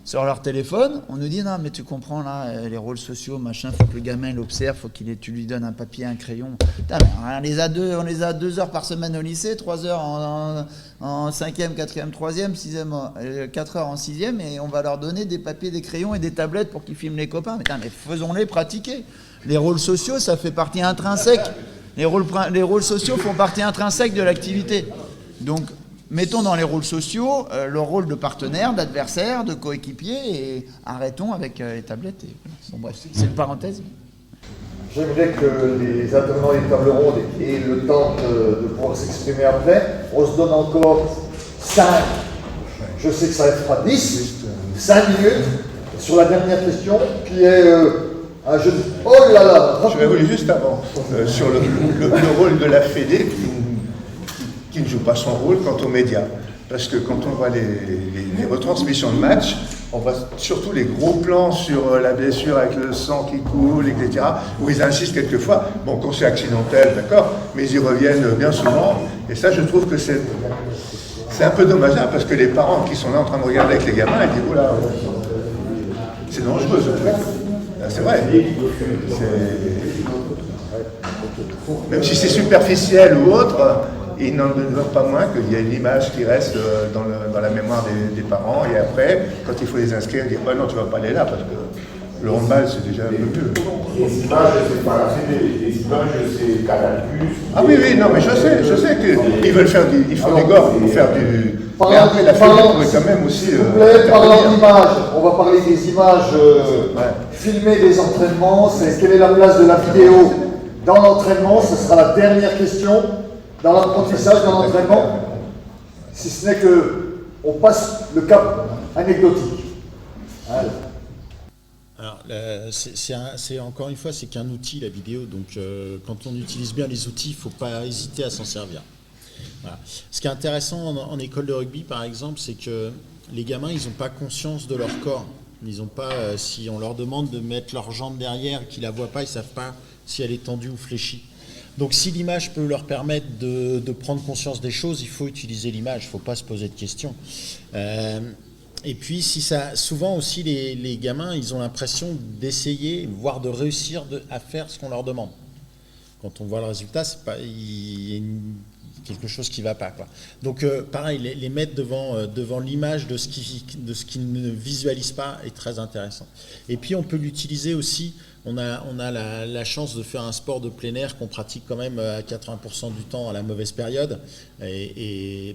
sur leur téléphone, on nous dit non mais tu comprends là, les rôles sociaux, machin, faut que le gamin l'observe, faut tu lui donnes un papier, un crayon. Putain, mais on les a 2 heures par semaine au lycée, 3 heures en 5e, 4e, 3e, 6e, 4 heures en 6e, et on va leur donner des papiers, des crayons et des tablettes pour qu'ils filment les copains. Mais faisons-les pratiquer. Les rôles sociaux, ça fait partie intrinsèque. Les rôles sociaux font partie intrinsèque de l'activité. Donc, mettons dans les rôles sociaux le rôle de partenaire, d'adversaire, de coéquipier, et arrêtons avec les tablettes. Bon, bref, c'est une parenthèse. J'aimerais que les intervenants des tables rondes aient le temps de pouvoir s'exprimer après. On se donne encore 5, je sais que ça fera 10, 5 minutes sur la dernière question qui est un jeu de... Oh là là! Je voulais juste avant, sur le rôle de la Fédé qui ne joue pas son rôle quant aux médias. Parce que quand on voit les retransmissions de matchs, on voit surtout les gros plans sur la blessure avec le sang qui coule, etc., où ils insistent quelquefois, bon, quand c'est accidentel, d'accord, mais ils y reviennent bien souvent. Et ça, je trouve que c'est un peu dommageable, parce que les parents qui sont là en train de regarder avec les gamins, ils disent, oula, c'est dangereux ce truc. C'est vrai. Même si c'est superficiel ou autre, il n'en demeure pas moins qu'il y a une image qui reste dans la mémoire des parents, et après, quand il faut les inscrire, ils disent non, tu ne vas pas aller là, parce que le handball, c'est déjà un peu mieux. Les images, c'est pas la Fédé, les images, c'est Canal+. Ah oui, non, mais je sais qu'ils veulent faire ils font des gores pour faire du... Mais après, la Fédé pourrait quand même aussi... S'il vous plaît, parlant d'images, on va parler des images filmées des entraînements. Quelle est la place de la vidéo dans l'entraînement? Ce sera la dernière question. Dans l'apprentissage, dans l'entraînement, si ce n'est qu'on passe le cap anecdotique. Alors, c'est encore une fois, c'est qu'un outil, la vidéo. Donc, quand on utilise bien les outils, il ne faut pas hésiter à s'en servir. Voilà. Ce qui est intéressant en école de rugby, par exemple, c'est que les gamins, ils n'ont pas conscience de leur corps. Ils n'ont pas, si on leur demande de mettre leur jambe derrière, qu'ils ne la voient pas, ils ne savent pas si elle est tendue ou fléchie. Donc si l'image peut leur permettre de prendre conscience des choses, il faut utiliser l'image, il ne faut pas se poser de questions. Et puis souvent aussi les gamins, ils ont l'impression d'essayer, voire de réussir à faire ce qu'on leur demande. Quand on voit le résultat, il y a quelque chose qui ne va pas, quoi. Donc pareil, les mettre devant l'image de ce qu'ils ne visualisent pas est très intéressant. Et puis on peut l'utiliser aussi. On a la chance de faire un sport de plein air qu'on pratique quand même à 80% du temps à la mauvaise période. Et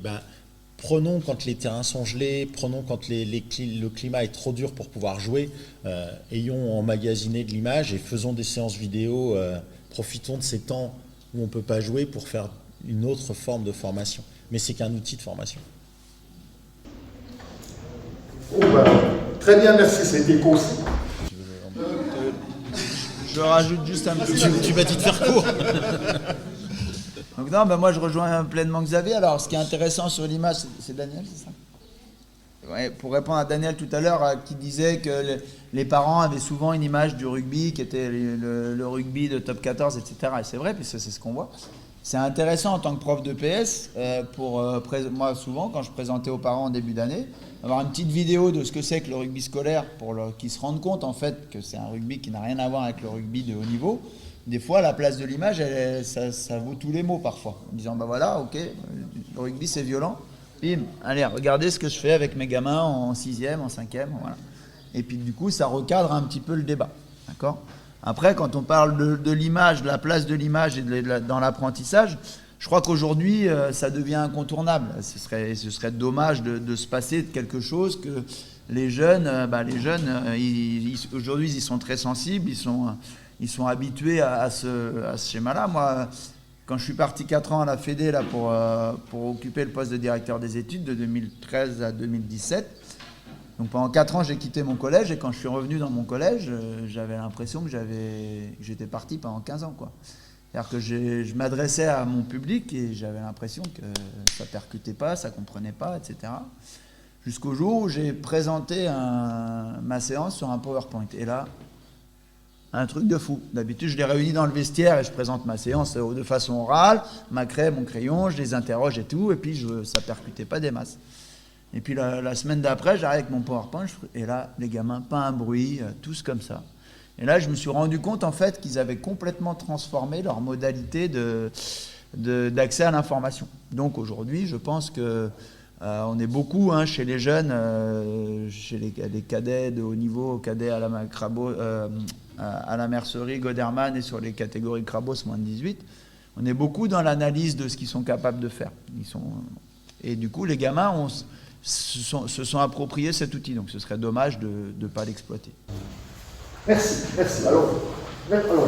prenons quand les terrains sont gelés, prenons quand le climat est trop dur pour pouvoir jouer, ayons emmagasiné de l'image et faisons des séances vidéo, profitons de ces temps où on ne peut pas jouer pour faire une autre forme de formation. Mais c'est qu'un outil de formation. Très bien, merci, c'était concis. Je rajoute juste un petit... Tu vas te faire court. Donc non, ben moi je rejoins pleinement Xavier. Alors ce qui est intéressant sur l'image, c'est Daniel, c'est ça? Ouais, pour répondre à Daniel tout à l'heure, qui disait que les parents avaient souvent une image du rugby qui était le rugby de top 14, etc. Et c'est vrai, puisque c'est ce qu'on voit. C'est intéressant en tant que prof de PS, moi souvent quand je présentais aux parents en début d'année, avoir une petite vidéo de ce que c'est que le rugby scolaire pour qu'ils se rendent compte en fait que c'est un rugby qui n'a rien à voir avec le rugby de haut niveau. Des fois, la place de l'image, ça vaut tous les mots parfois. En disant, bah voilà, ok, le rugby c'est violent. Bim, allez, regardez ce que je fais avec mes gamins en 6e, en 5e, voilà. Et puis du coup, ça recadre un petit peu le débat, d'accord ? Après, quand on parle de l'image, de la place de l'image et dans l'apprentissage, je crois qu'aujourd'hui, ça devient incontournable. Ce serait dommage de se passer de quelque chose que les jeunes, aujourd'hui, ils sont très sensibles, ils sont habitués à ce schéma-là. Moi, quand je suis parti 4 ans à la Fédé là, pour occuper le poste de directeur des études de 2013 à 2017, donc pendant 4 ans, j'ai quitté mon collège et quand je suis revenu dans mon collège, j'avais l'impression que j'étais parti pendant 15 ans, quoi. C'est-à-dire que je m'adressais à mon public et j'avais l'impression que ça percutait pas, ça comprenait pas, etc. Jusqu'au jour où j'ai présenté ma séance sur un PowerPoint. Et là, un truc de fou. D'habitude, je les réunis dans le vestiaire et je présente ma séance de façon orale, ma craie, mon crayon, je les interroge et tout, et puis ça percutait pas des masses. Et puis la semaine d'après, j'arrive avec mon PowerPoint, et là, les gamins, pas un bruit, tous comme ça. Et là, je me suis rendu compte, en fait, qu'ils avaient complètement transformé leur modalité d'accès à l'information. Donc aujourd'hui, je pense que on est beaucoup chez les jeunes, chez les cadets de haut niveau, cadets à la mercerie, Goderman et sur les catégories Crabos, moins de 18, on est beaucoup dans l'analyse de ce qu'ils sont capables de faire. Et du coup, les gamins se sont appropriés cet outil, donc ce serait dommage de ne pas l'exploiter. Merci. Alors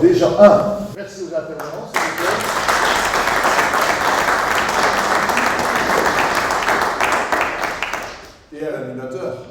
déjà, merci aux intervenants, s'il vous plaît. Et à l'animateur.